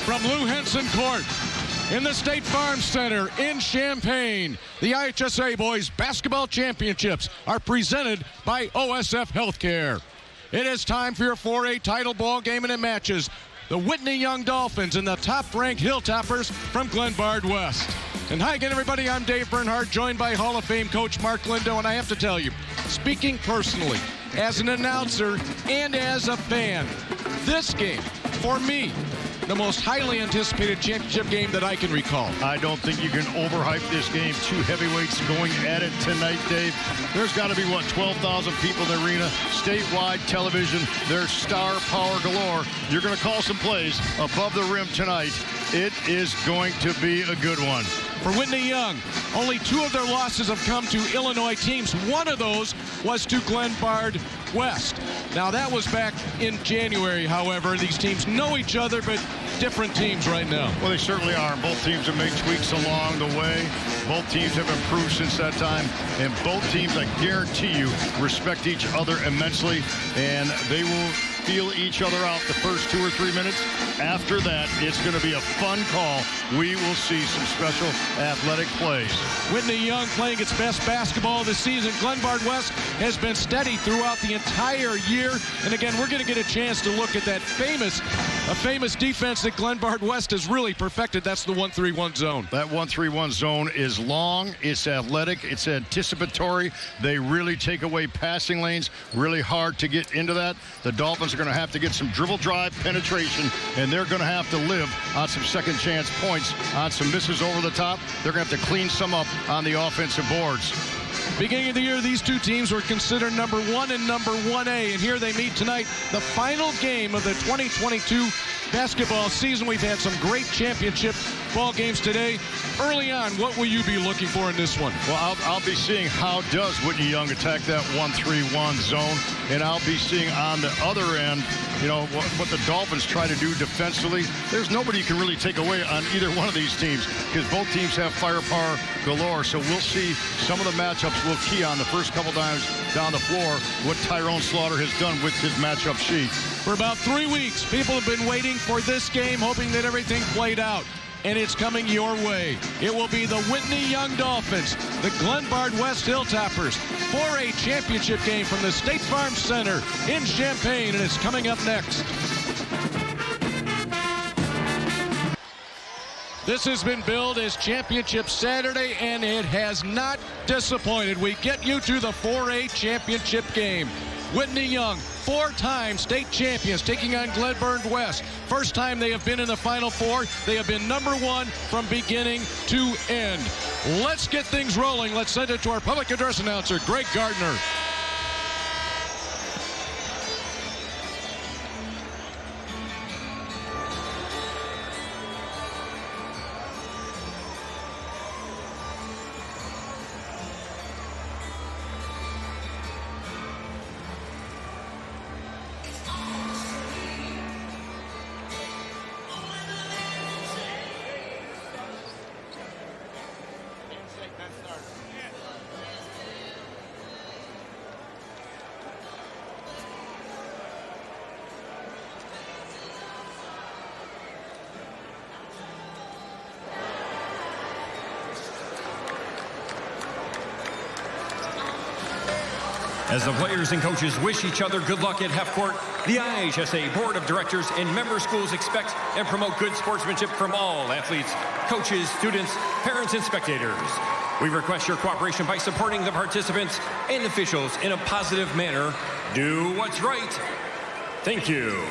From Lou Henson Court in the State Farm Center in Champaign, the IHSA Boys Basketball Championships are presented by OSF Healthcare. It is time for your 4A title ball game and it matches the Whitney Young Dolphins and the top-ranked Hilltoppers from Glenbard West. And hi again, everybody. I'm Dave Bernhardt, joined by Hall of Fame coach Mark Lindo. And I have to tell you, speaking personally, as an announcer and as a fan, this game, for me, the most highly anticipated championship game that I can recall. I don't think you can overhype this game. Two heavyweights going at it tonight, Dave. There's got to be, 12,000 people in the arena, statewide television. There's star power galore. You're going to call some plays above the rim tonight. It is going to be a good one. For Whitney Young, only 2 of their losses have come to Illinois teams. One of those was to Glenbard West. Now, that was back in January, however. These teams know each other, but different teams right now. Well, they certainly are. Both teams have made tweaks along the way. Both teams have improved since that time. And both teams, I guarantee you, respect each other immensely. And they will feel each other out the first 2 or 3 minutes. After that, it's going to be a fun call. We will see some special athletic plays. Whitney Young playing its best basketball this season. Glenbard West has been steady throughout the entire year. And again, we're going to get a chance to look at that famous defense that Glenbard West has really perfected. That's the 1-3-1 zone. That 1-3-1 zone is long, it's athletic, it's anticipatory. They really take away passing lanes, really hard to get into that. The Dolphins are going to have to get some dribble drive penetration, and they're going to have to live on some second chance points, on some misses over the top. They're going to have to clean some up on the offensive boards. Beginning of the year, these two teams were considered number 1 and number 1A, and here they meet tonight, the final game of the 2022 basketball season. We've had some great championship ball games today. Early on, what will you be looking for in this one? Well, I'll be seeing how does Whitney Young attack that 1-3-1 zone, and I'll be seeing on the other end, what the Dolphins try to do defensively. There's nobody you can really take away on either one of these teams because both teams have firepower galore. So we'll see some of the matchups will key on the first couple times down the floor what Tyrone Slaughter has done with his matchup sheet. For about 3 weeks, people have been waiting for this game, hoping that everything played out. And it's coming your way. It will be the Whitney Young Dolphins, the Glenbard West Hilltoppers, 4A championship game from the State Farm Center in Champaign, and it's coming up next. This has been billed as Championship Saturday, and it has not disappointed. We get you to the 4A championship game. Whitney Young, 4-time state champions, taking on Glenbard West. First time they have been in the Final Four. They have been number 1 from beginning to end. Let's get things rolling. Let's send it to our public address announcer, Greg Gardner. As the players and coaches wish each other good luck at half court, the IHSA Board of Directors and member schools expect and promote good sportsmanship from all athletes, coaches, students, parents, and spectators. We request your cooperation by supporting the participants and officials in a positive manner. Do what's right. Thank you.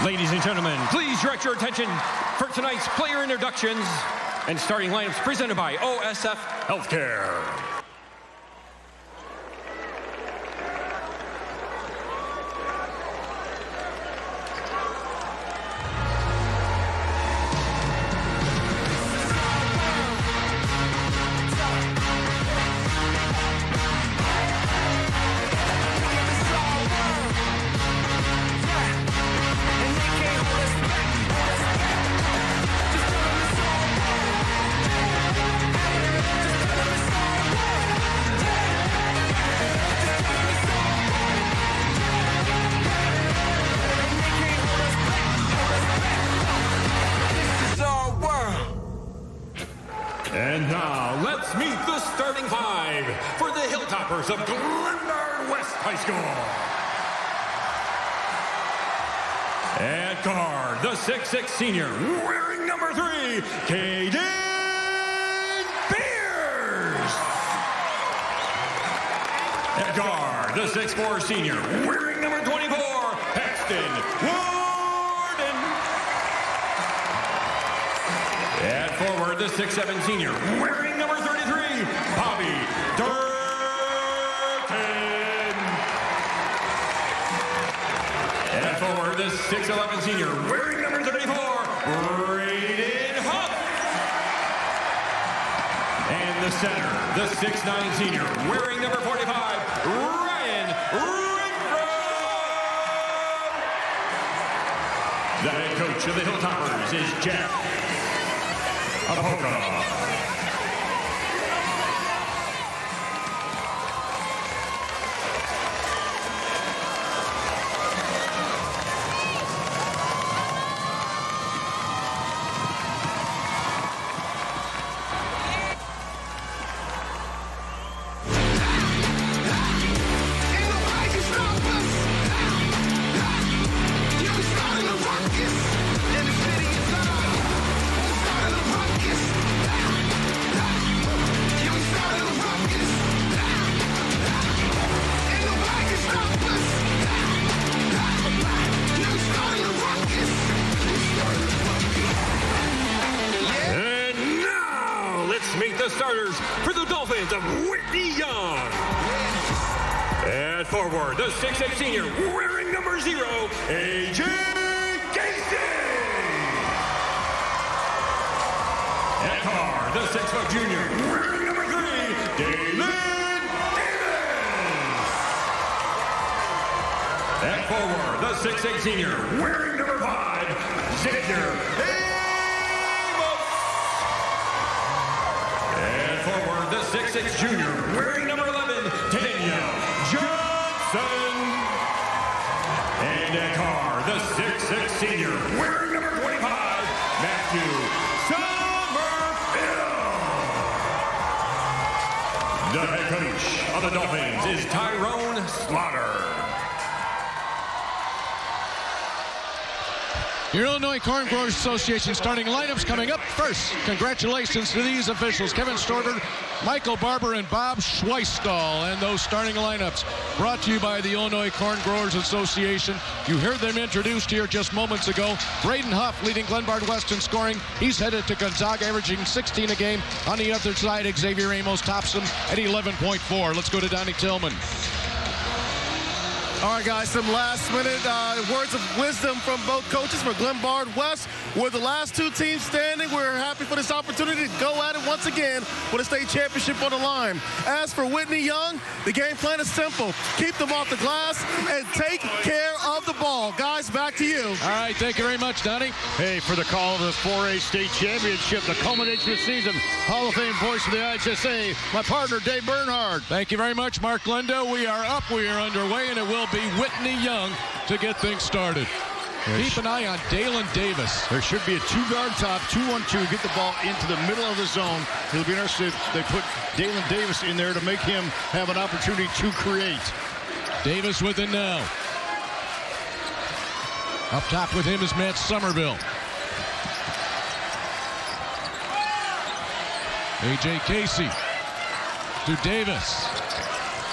Ladies and gentlemen, please direct your attention for tonight's player introductions and starting lineups presented by OSF Healthcare. And now, let's meet the starting five for the Hilltoppers of Glenbard West High School. At guard, the 6'6" senior, wearing number 3, Caden Pierce. At guard, the 6'4" senior, wearing number 24, Paxton Warden. At forward, the 6'7" senior, wearing number 33, Bobby Durkin. At forward, the 6'11" senior, wearing number 34, Braden Huff. And the center, the 6'9" senior, wearing number 45, Ryan Renfro. The head coach of the Hilltoppers is Jeff Apoka. Meet the starters for the Dolphins of Whitney Young. At forward, the 6'8" senior, wearing number 0, AJ Casey. At guard, the 6' junior, wearing number 3, David Davis. At forward, the 6'8" senior, wearing number 5, Xavier forward, the 6'6" junior, wearing number 11, Daniel Johnson. And at guard, the 6'6" senior, wearing number 25, Matthew Summerfield. The head coach of the Dolphins is Tyrone Slaughter. Your Illinois Corn Growers Association starting lineups coming up first. Congratulations to these officials, Kevin Storter, Michael Barber, and Bob Schweistall. And those starting lineups brought to you by the Illinois Corn Growers Association. You heard them introduced here just moments ago. Braden Huff leading Glenbard West in scoring. He's headed to Gonzaga, averaging 16 a game. On the other side, Xavier Amos tops him at 11.4. Let's go to Donnie Tillman. All right, guys, some last-minute words of wisdom from both coaches for Glenbard West. We're the last two teams standing. We're happy for this opportunity to go at it once again with a state championship on the line. As for Whitney Young, the game plan is simple. Keep them off the glass and take care of the ball. Guys, back to you. All right, thank you very much, Donnie. Hey, for the call of the 4A state championship, the culmination of the season, Hall of Fame voice of the IHSA, my partner, Dave Bernhard. Thank you very much, Mark Glenda. We are up, we are underway, and it will be Whitney Young to get things started. Keep an eye on Dalen Davis. There should be a two-guard top, 2-1-2, get the ball into the middle of the zone. It'll be interesting if they put Dalen Davis in there to make him have an opportunity to create. Davis with it now. Up top with him is Matt Somerville. AJ Casey to Davis.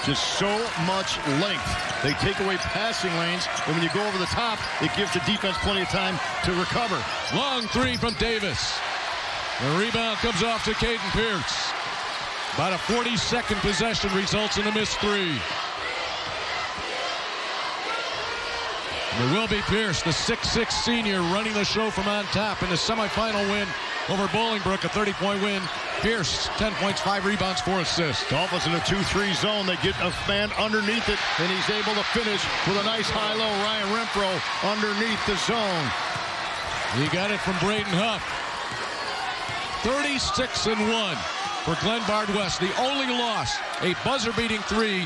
Just so much length. They take away passing lanes, and when you go over the top, it gives the defense plenty of time to recover. Long three from Davis. The rebound comes off to Caden Pierce. About a 40-second possession results in a missed three. And it will be Pierce, the 6'6" senior, running the show from on top in the semifinal win over Bolingbrook, a 30-point win. Pierce, 10 points, 5 rebounds, 4 assists. Dolphins in a 2-3 zone. They get a man underneath it, and he's able to finish with a nice high-low. Ryan Renfro underneath the zone. He got it from Braden Huff. 36-1 for Glenbard West. The only loss, a buzzer-beating 3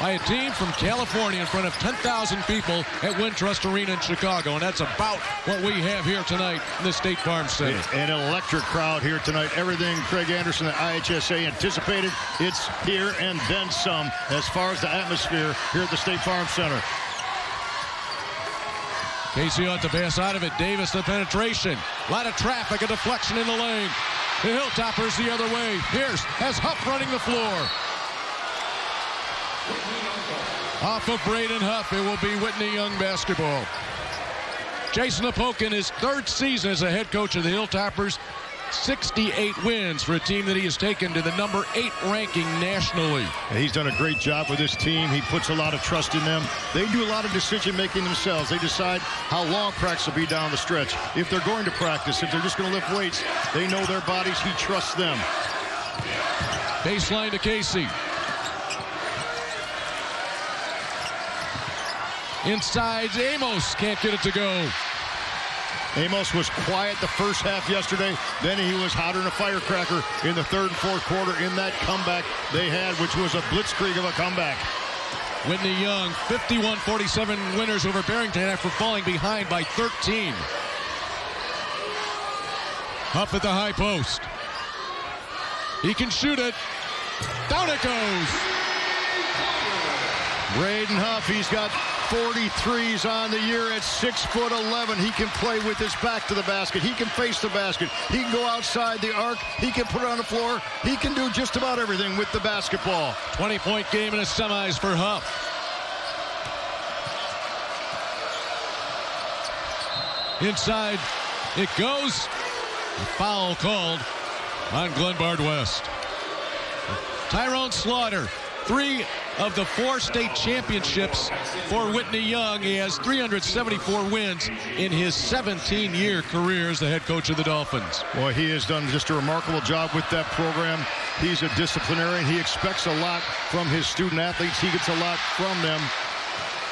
by a team from California in front of 10,000 people at Wintrust Arena in Chicago. And that's about what we have here tonight in the State Farm Center. An electric crowd here tonight. Everything Craig Anderson at IHSA anticipated, it's here and then some as far as the atmosphere here at the State Farm Center. Casey ought to pass out of it. Davis, the penetration. A lot of traffic, a deflection in the lane. The Hilltoppers the other way. Pierce has Huff running the floor. Off of Braden Huff, it will be Whitney Young basketball. Jason Apokin, his third season as a head coach of the Hilltoppers. 68 wins for a team that he has taken to the number 8 ranking nationally. He's done a great job with this team. He puts a lot of trust in them. They do a lot of decision-making themselves. They decide how long practice will be down the stretch. If they're going to practice, if they're just going to lift weights, they know their bodies. He trusts them. Baseline to Casey. Inside, Amos can't get it to go. Amos was quiet the first half yesterday. Then he was hotter than a firecracker in the third and fourth quarter in that comeback they had, which was a blitzkrieg of a comeback. Whitney Young, 51-47 winners over Barrington after falling behind by 13. Huff at the high post. He can shoot it. Down it goes. Braden Huff, he's got 43s on the year at 6'11". He can play with his back to the basket. He can face the basket. He can go outside the arc. He can put it on the floor. He can do just about everything with the basketball. 20-point game in the semis for Huff. Inside it goes. A foul called on Glenbard West. Tyrone Slaughter, 3 of the 4 state championships for Whitney Young. He has 374 wins in his 17-year career as the head coach of the Dolphins. Well, he has done just a remarkable job with that program. He's a disciplinarian. He expects a lot from his student athletes. He gets a lot from them.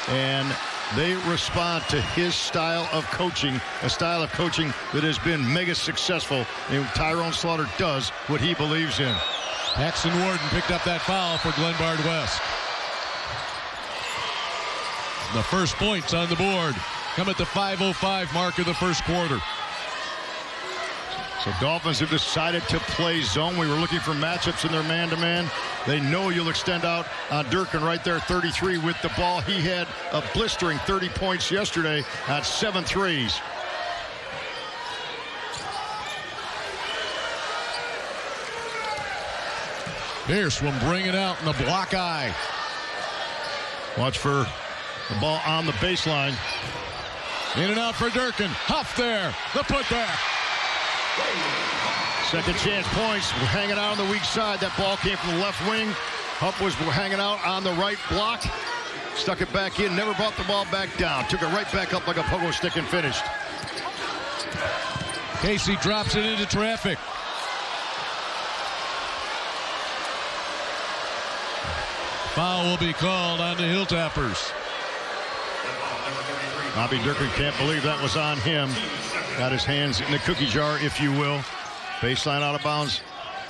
And they respond to his style of coaching, a style of coaching that has been mega successful. And Tyrone Slaughter does what he believes in. Paxton Warden picked up that foul for Glenbard West. The first points on the board come at the 5:05 mark of the first quarter. So Dolphins have decided to play zone. We were looking for matchups in their man-to-man. They know you'll extend out on Durkin right there, 33 with the ball. He had a blistering 30 points yesterday at 7 threes. Pierce will bring it out in the block eye. Watch for the ball on the baseline. In and out for Durkin. Huff there. The putback. Second chance points. We're hanging out on the weak side. That ball came from the left wing. Huff was hanging out on the right block. Stuck it back in. Never brought the ball back down. Took it right back up like a pogo stick and finished. Casey drops it into traffic. Foul will be called on the Hilltoppers. Bobby Durkin can't believe that was on him. Got his hands in the cookie jar, if you will. Baseline out of bounds.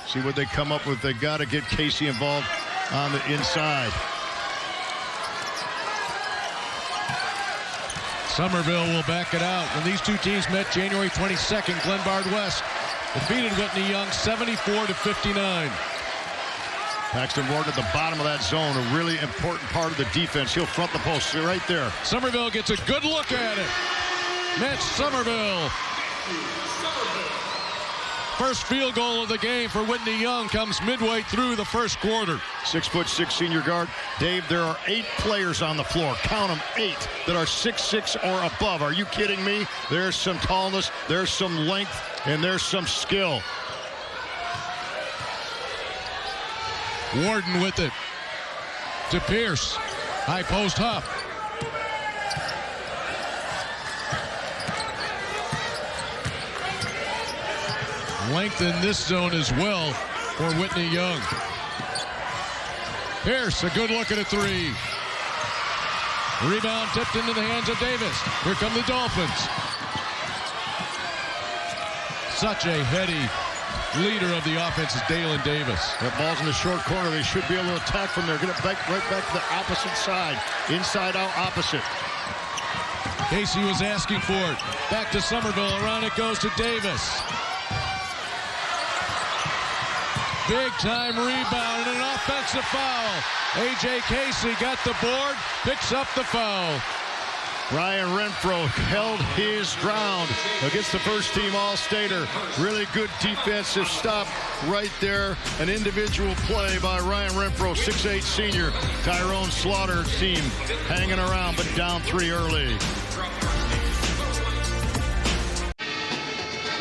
See what they come up with. They got to get Casey involved on the inside. Somerville will back it out. When these two teams met January 22nd, Glenbard West defeated Whitney Young 74-59. Paxton Ward at the bottom of that zone, a really important part of the defense. He'll front the post right there. Somerville gets a good look at it. Mitch Somerville. First field goal of the game for Whitney Young comes midway through the first quarter. 6'6" senior guard. Dave, there are 8 players on the floor. Count them, 8 that are 6'6" or above. Are you kidding me? There's some tallness, there's some length, and there's some skill. Warden with it to Pierce. High post Huff. Length in this zone as well for Whitney Young. Pierce, a good look at a 3. Rebound tipped into the hands of Davis. Here come the Dolphins. Such a heady leader of the offense is Dalen Davis. That ball's in the short corner. They should be able to attack from there. Get it back, right back to the opposite side. Inside out, opposite. Casey was asking for it. Back to Somerville. Around it goes to Davis. Big time rebound and an offensive foul. A.J. Casey got the board, picks up the foul. Ryan Renfro held his ground against the first-team All-Stater. Really good defensive stop right there. An individual play by Ryan Renfro, 6'8" senior. Tyrone Slaughter's team hanging around, but down 3 early.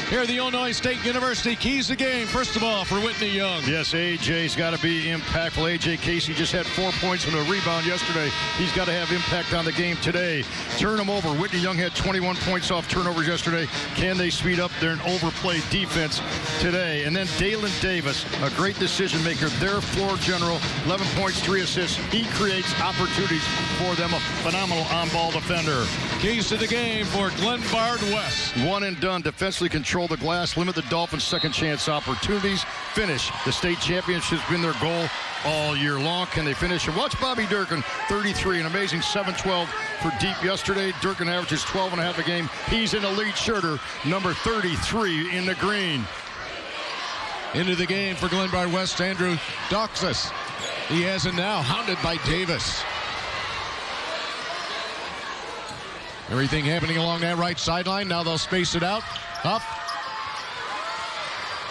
Here at the Illinois State University, keys the game, first of all, for Whitney Young. Yes, A.J.'s got to be impactful. A.J. Casey just had 4 points and a rebound yesterday. He's got to have impact on the game today. Turn him over. Whitney Young had 21 points off turnovers yesterday. Can they speed up their overplay defense today? And then Dalen Davis, a great decision maker. Their floor general, 11 points, 3 assists. He creates opportunities for them. A phenomenal on-ball defender. Keys to the game for Glenbard West. One and done. Defensively control the glass, limit the Dolphins' second chance opportunities, finish. The state championship has been their goal all year long. Can they finish? And watch Bobby Durkin, 33, an amazing 7-12 for deep yesterday. Durkin averages 12.5 a game. He's an elite shooter, number 33 in the green. Into the game for Glenbard West, Andrew Doxas. He has it now, hounded by Davis. Everything happening along that right sideline. Now they'll space it out. Up.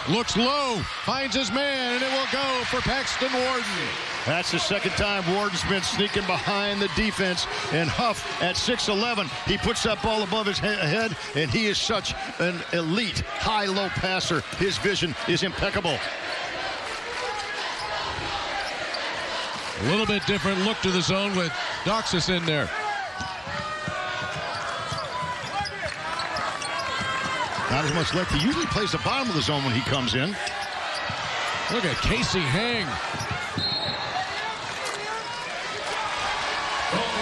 Looks low, finds his man, and it will go for Paxton Warden. That's the second time Warden's been sneaking behind the defense. And Huff at 6'11", he puts that ball above his head, and he is such an elite high-low passer. His vision is impeccable. A little bit different look to the zone with Doxas in there. Not as much length. He usually plays the bottom of the zone when he comes in. Look at Casey hang.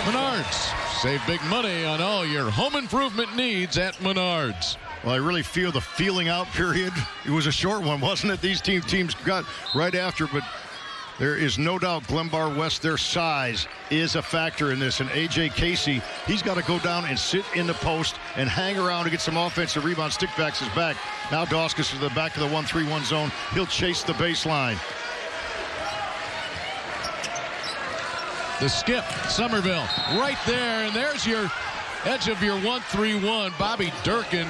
Menards. Save big money on all your home improvement needs at Menards. Well, I really feel the feeling out period. It was a short one, wasn't it? These teams got right after, but there is no doubt Glenbard West, their size is a factor in this. And A.J. Casey, he's got to go down and sit in the post and hang around to get some offensive rebound. Stickbacks his back. Now Dawskis to the back of the 1-3-1 zone. He'll chase the baseline. The skip, Somerville, right there. And there's your edge of your 1-3-1. Bobby Durkin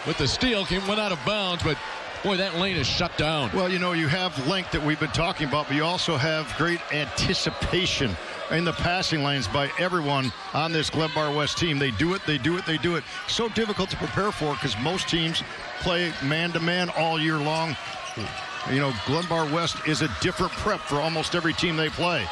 with the steal went out of bounds, but boy, that lane is shut down. Well, you know, you have length that we've been talking about, but you also have great anticipation in the passing lanes by everyone on this Glenbard West team. They do it, they do it, they do it. So difficult to prepare for because most teams play man-to-man all year long. You know, Glenbard West is a different prep for almost every team they play.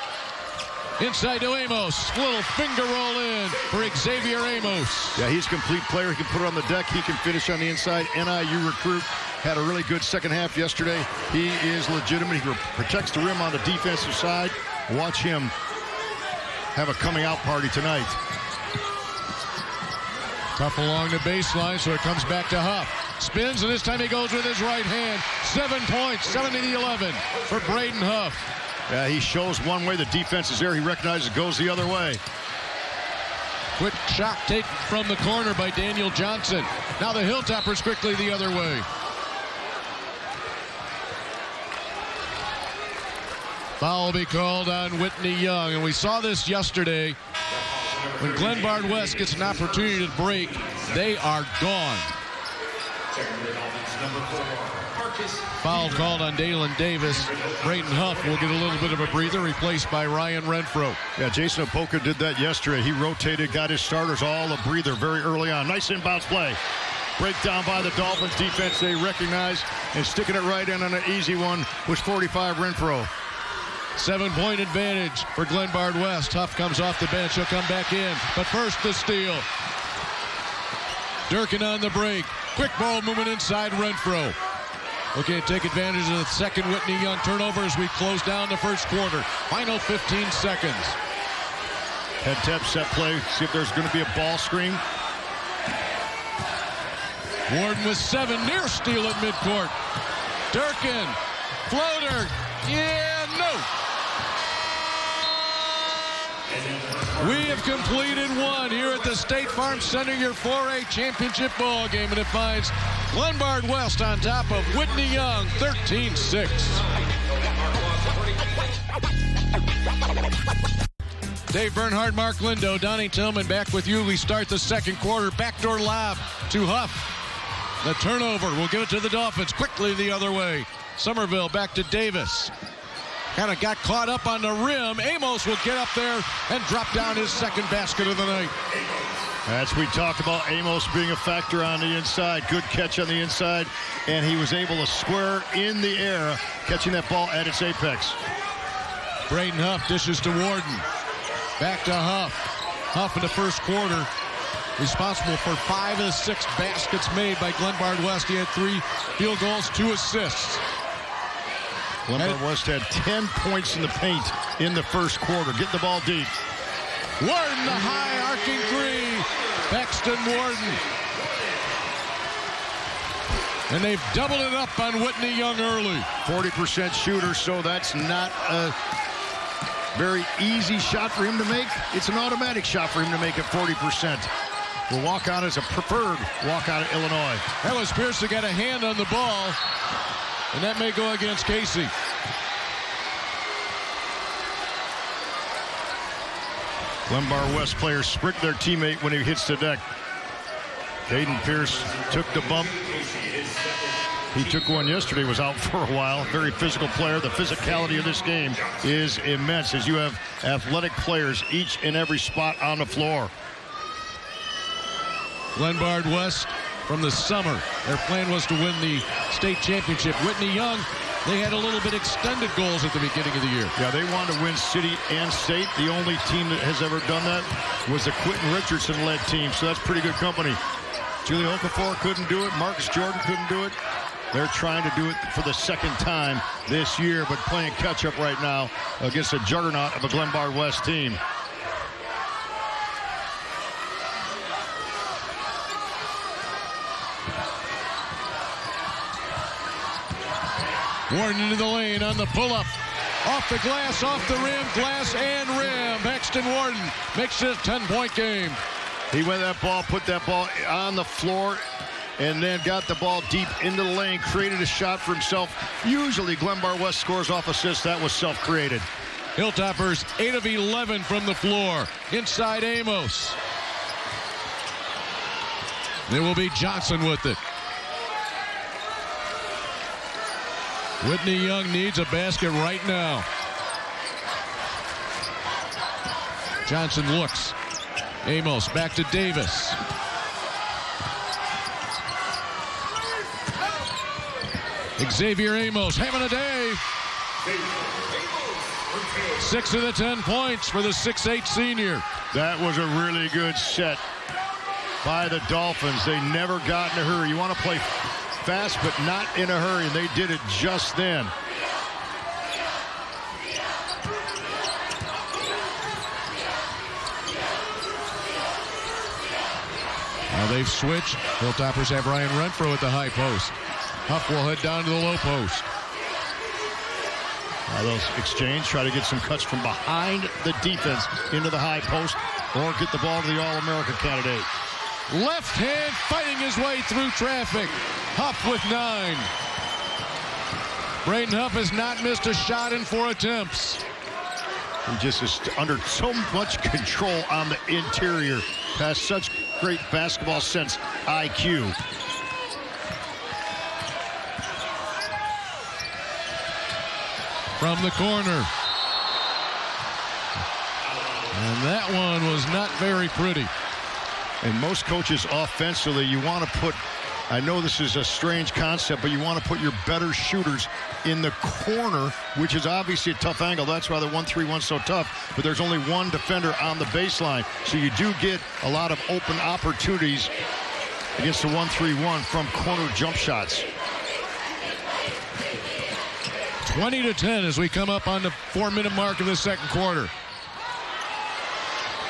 Inside to Amos. Little finger roll in for Xavier Amos. Yeah, he's a complete player. He can put it on the deck. He can finish on the inside. NIU recruit. Had a really good second half yesterday. He is legitimate. He protects the rim on the defensive side. Watch him have a coming out party tonight. Tough along the baseline, so it comes back to Huff. Spins, and this time he goes with his right hand. 7 points, 7-11 for Braden Huff. Yeah, he shows one way. The defense is there. He recognizes it goes the other way. Quick shot take from the corner by Daniel Johnson. Now the Hilltoppers quickly the other way. Foul will be called on Whitney Young, and we saw this yesterday. When Glenbard West gets an opportunity to break, they are gone. Foul called on Dalen Davis. Braden Huff will get a little bit of a breather, replaced by Ryan Renfro. Yeah, Jason Opoka did that yesterday. He rotated, got his starters all a breather very early on. Nice inbounds play. Breakdown by the Dolphins defense. They recognize, and sticking it right in on an easy one was 45 Renfro. 7-point advantage for Glenbard West. Huff comes off the bench. He'll come back in. But first, the steal. Durkin on the break. Quick ball movement inside Renfro. Okay, take advantage of the second Whitney Young turnover as we close down the first quarter. Final 15 seconds. Head tap, set play. See if there's going to be a ball screen. Warden with 7, near steal at midcourt. Durkin, floater, yeah, no. We have completed one here at the State Farm Center, your 4A championship ball game, and it finds Glenbard West on top of Whitney Young, 13-6. Dave Bernhardt, Mark Lindo, Donnie Tillman back with you. We start the second quarter. Backdoor lob to Huff. The turnover will give it to the Dolphins. Quickly the other way. Somerville back to Davis. Kind of got caught up on the rim. Amos will get up there and drop down his second basket of the night. As we talked about Amos being a factor on the inside. Good catch on the inside. And he was able to square in the air, catching that ball at its apex. Braden Huff dishes to Warden. Back to Huff. Huff in the first quarter, responsible for 5 of the 6 baskets made by Glenbard West. He had 3 field goals, 2 assists. Glenbard West had 10 points in the paint in the first quarter. Get the ball deep. Warden, the high arcing 3. Paxton Warden. And they've doubled it up on Whitney Young early. 40% shooter, so that's not a very easy shot for him to make. It's an automatic shot for him to make at 40%. The walk-on is a preferred walk-on at Illinois. Ellis Pierce got a hand on the ball, and that may go against Casey. Glenbard West players sprint their teammate when he hits the deck. Caden Pierce took the bump. He took one yesterday, was out for a while. Very physical player. The physicality of this game is immense as you have athletic players each and every spot on the floor. Glenbard West from the summer, their plan was to win the state championship. Whitney Young, they had a little bit extended goals at the beginning of the year. Yeah, they wanted to win city and state. The only team that has ever done that was the Quentin Richardson-led team, so that's pretty good company. Julie Okafor couldn't do it. Marcus Jordan couldn't do it. They're trying to do it for the second time this year, but playing catch-up right now against a juggernaut of a Glenbard West team. Warden into the lane on the pull-up. Off the glass, off the rim, glass and rim. Paxton Warden makes it a 10-point game. He went that ball, put that ball on the floor, and then got the ball deep into the lane, created a shot for himself. Usually Glenbard West scores off assists. That was self-created. Hilltoppers 8 of 11 from the floor. Inside Amos. There will be Johnson with it. Whitney Young needs a basket right now. Johnson looks. Amos back to Davis. Xavier Amos having a day. 6 of the 10 points for the 6'8" senior. That was a really good set by the Dolphins. They never got in a hurry. You want to play fast, but not in a hurry, and they did it just then. Now they've switched. Hilltoppers have Ryan Renfro at the high post. Huff will head down to the low post. They'll exchange, try to get some cuts from behind the defense into the high post, or get the ball to the All-America candidate. Left hand fighting his way through traffic. Huff with 9. Braden Huff has not missed a shot in 4 attempts. He just is under so much control on the interior. Has such great basketball sense IQ. From the corner. And that one was not very pretty. And most coaches offensively, you want to put, I know this is a strange concept, but you want to put your better shooters in the corner, which is obviously a tough angle. That's why the 1-3-1's so tough. But there's only one defender on the baseline. So you do get a lot of open opportunities against the 1-3-1 from corner jump shots. 20-10 as we come up on the 4-minute mark of the second quarter.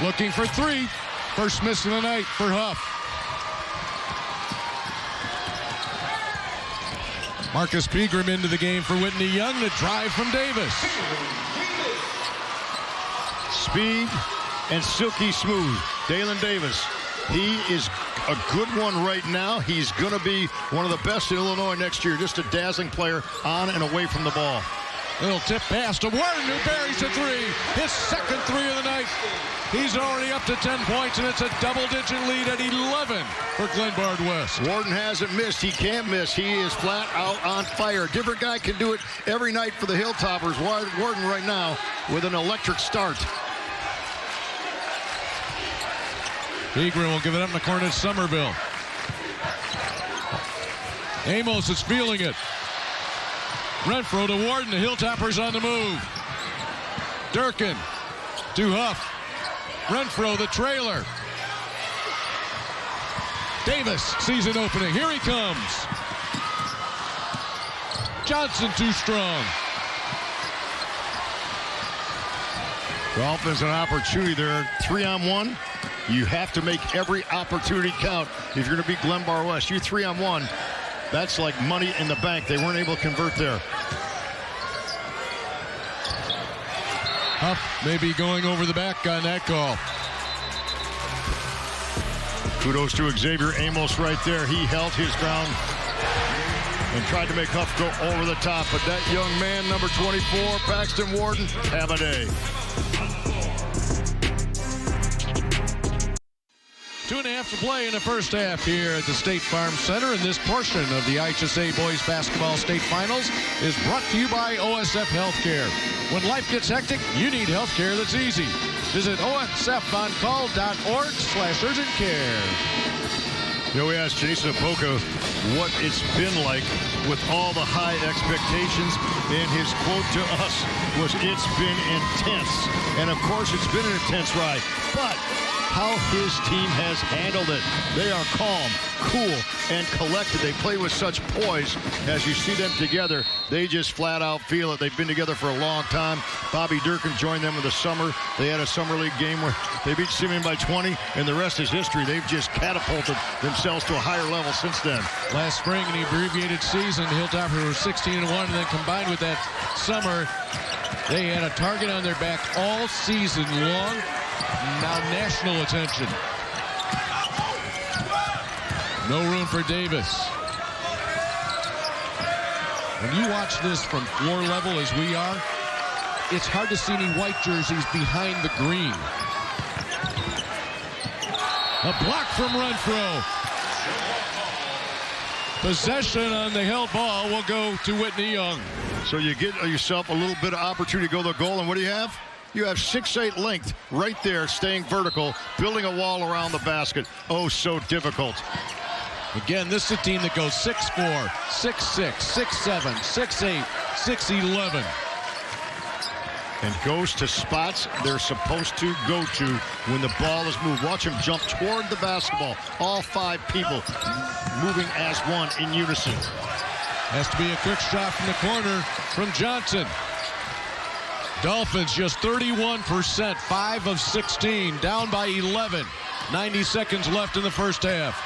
Looking for 3. First miss of the night for Huff. Marcus Pegram into the game for Whitney Young. The drive from Davis. Speed and silky smooth. Dalen Davis. He is a good one right now. He's going to be one of the best in Illinois next year. Just a dazzling player on and away from the ball. Little tip pass to Warden, who buries a three. His second three of the night. He's already up to 10 points, and it's a double-digit lead at 11 for Glenbard West. Warden hasn't missed. He can't miss. He is flat out on fire. A different guy can do it every night for the Hilltoppers. Warden right now with an electric start. Pegram will give it up in the corner to Somerville. Amos is feeling it. Renfro to Warden. The Hilltoppers on the move. Durkin to Huff. Renfro, the trailer. Davis sees an opening. Here he comes. Johnson too strong. Dolphins an opportunity there. 3-on-1. You have to make every opportunity count if you're going to beat Glenbard West. You 3-on-1. That's like money in the bank. They weren't able to convert there. Huff may be going over the back on that call. Kudos to Xavier Amos right there. He held his ground and tried to make Huff go over the top. But that young man, number 24, Paxton Warden, have a day. 2.5 to play in the first half here at the State Farm Center, and this portion of the IHSA Boys Basketball State Finals is brought to you by OSF Healthcare. When life gets hectic, you need healthcare that's easy. Visit osfoncall.org/urgent care. You know, we asked Jason Apoka what it's been like with all the high expectations, and his quote to us was, "It's been intense." And of course, it's been an intense ride, but how his team has handled it. They are calm, cool, and collected. They play with such poise. As you see them together, they just flat out feel it. They've been together for a long time. Bobby Durkin joined them in the summer. They had a summer league game where they beat Simeon by 20, and the rest is history. They've just catapulted themselves to a higher level since then. Last spring, in the abbreviated season, Hilltoppers were 16-1, and then combined with that summer, they had a target on their back all season long. Now national attention. No room for Davis. When you watch this from floor level as we are, it's hard to see any white jerseys behind the green. A block from Renfro. Possession on the held ball will go to Whitney Young. So you get yourself a little bit of opportunity to go to the goal, and what do you have? You have 6'8" length right there, staying vertical, building a wall around the basket. Oh, so difficult. Again, this is a team that goes 6'4", 6'6", 6'7", 6'8", 6'11". And goes to spots they're supposed to go to when the ball is moved. Watch him jump toward the basketball. All 5 people moving as one in unison. Has to be a quick shot from the corner from Johnson. Dolphins just 31%, 5 of 16, down by 11. 90 seconds left in the first half.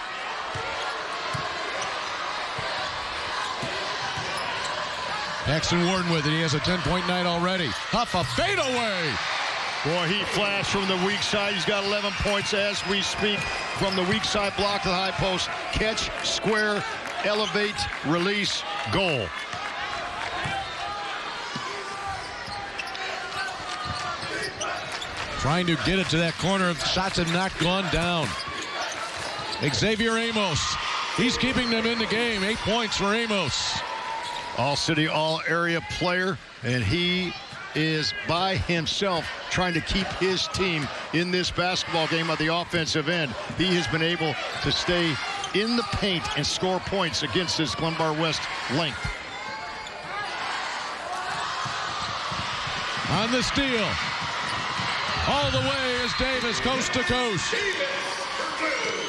Paxton Warden with it. He has a 10-point night already. Huff a fadeaway. Boy, he flashed from the weak side. He's got 11 points as we speak from the weak side block to the high post. Catch, square, elevate, release, goal. Trying to get it to that corner. Shots have not gone down. Xavier Amos. He's keeping them in the game. 8 points for Amos. All-city, all-area player, and he is by himself trying to keep his team in this basketball game at the offensive end. He has been able to stay in the paint and score points against this Glenbard West length. On the steal. All the way is Davis, coast to coast.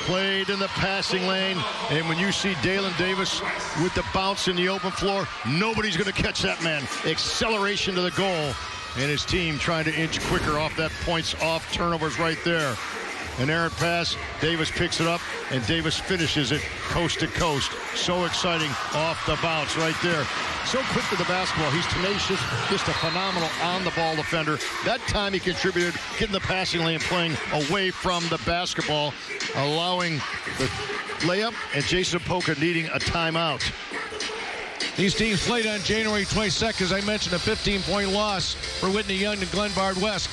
Played in the passing lane, and when you see Dalen Davis with the bounce in the open floor, nobody's going to catch that man. Acceleration to the goal, and his team trying to inch quicker off that points off turnovers right there. An errant pass. Davis picks it up, and Davis finishes it coast to coast. So exciting off the bounce right there. So quick to the basketball. He's tenacious, just a phenomenal on-the-ball defender. That time he contributed, getting the passing lane, playing away from the basketball, allowing the layup, and Jason Poka needing a timeout. These teams played on January 22nd, as I mentioned, a 15-point loss for Whitney Young to Glenbard West.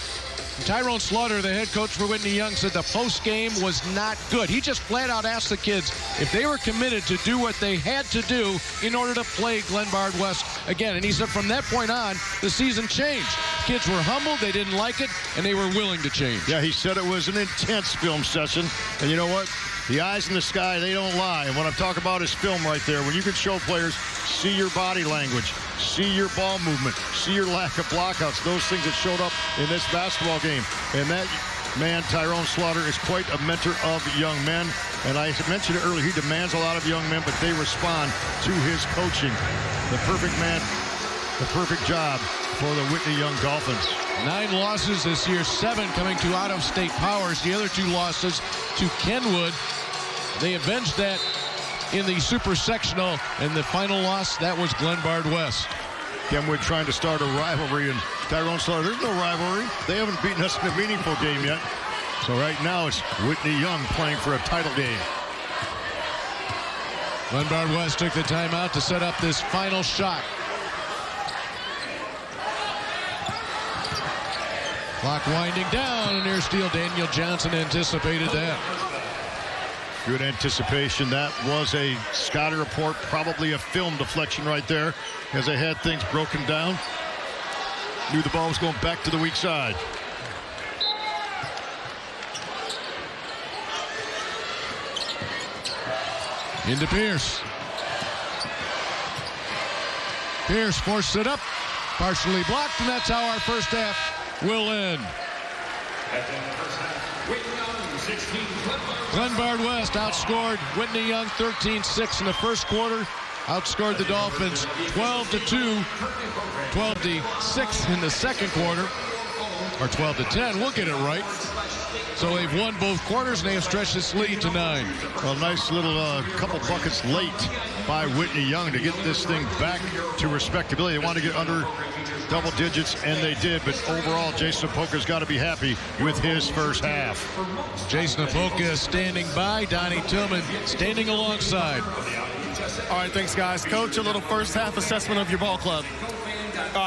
Tyrone Slaughter, the head coach for Whitney Young, said the post game was not good. He just flat out asked the kids if they were committed to do what they had to do in order to play Glenbard West again. And he said from that point on, the season changed. Kids were humbled, they didn't like it, and they were willing to change. Yeah, he said it was an intense film session. And you know what? The eyes in the sky, they don't lie. And what I'm talking about is film right there. When you can show players, see your body language, see your ball movement, see your lack of blockouts, those things that showed up in this basketball game. And that man, Tyrone Slaughter, is quite a mentor of young men. And I mentioned it earlier, he demands a lot of young men, but they respond to his coaching. The perfect man, the perfect job for the Whitney Young Dolphins. 9 losses this year, 7 coming to out-of-state powers. The other 2 losses to Kenwood. They avenged that in the super sectional, and the final loss, that was Glenbard West. Kenwood trying to start a rivalry, and Tyrone Slaughter, there's no rivalry. They haven't beaten us in a meaningful game yet. So right now it's Whitney Young playing for a title game. Glenbard West took the timeout to set up this final shot. Clock winding down, and near steal, Daniel Johnson anticipated that. Good anticipation. That was a Scotty report, probably a film deflection right there, as they had things broken down. Knew the ball was going back to the weak side. Into Pierce. Pierce forced it up, partially blocked, and that's how our first half will end. Glenbard West outscored Whitney Young 13-6 in the first quarter. Outscored the Dolphins 12-2, 12-6 in the second quarter, or 12-10. We'll get it right. So they've won both quarters, and they have stretched this lead to 9. Well, nice little couple buckets late by Whitney Young to get this thing back to respectability. They want to get under double digits, and they did. But overall, Jason Apoka's got to be happy with his first half. Jason Apoka standing by. Donnie Tillman standing alongside. All right, thanks, guys. Coach, a little first half assessment of your ball club.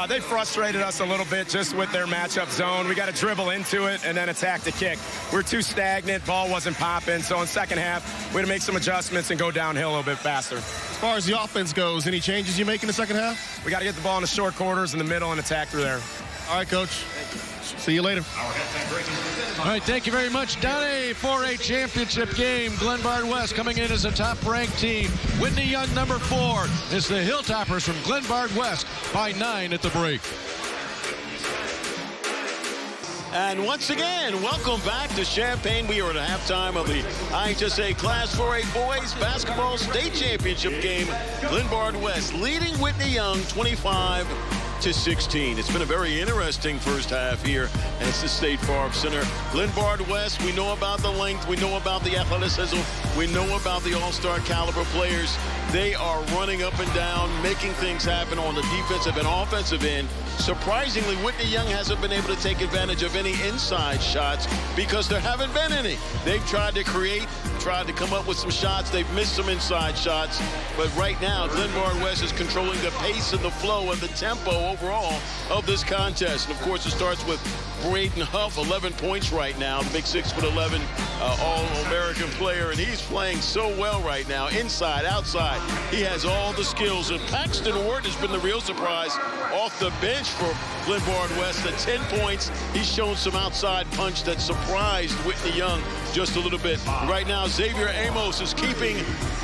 They frustrated us a little bit just with their matchup zone. We got to dribble into it and then attack the kick. We're too stagnant. Ball wasn't popping. So in second half, we had to make some adjustments and go downhill a little bit faster. As far as the offense goes, any changes you make in the second half? We got to get the ball in the short quarters in the middle and attack through there. All right, Coach. See you later. All right, thank you very much, Donnie. 4A championship game. Glenbard West coming in as a top-ranked team. Whitney Young, number 4. It's the Hilltoppers from Glenbard West by 9 at the break. And once again, welcome back to Champaign. We are at halftime of the IHSA Class 4A Boys Basketball State Championship game. Glenbard West leading Whitney Young 25-16. It's been a very interesting first half here, and it's the State Farm Center. Glenbard West, we know about the length, we know about the athleticism, we know about the all-star caliber players. They are running up and down, making things happen on the defensive and offensive end. Surprisingly, Whitney Young hasn't been able to take advantage of any inside shots because there haven't been any. They've tried to create, tried to come up with some shots. They've missed some inside shots. But right now, Glenbard West is controlling the pace and the flow and the tempo overall of this contest. And, of course, it starts with Braden Huff, 11 points right now, the big 6'11" All-American player, and he's playing so well right now, inside, outside. He has all the skills. And Paxton Ward has been the real surprise off the bench for Glenbard West at 10 points. He's shown some outside punch that surprised Whitney Young just a little bit. Right now, Xavier Amos is keeping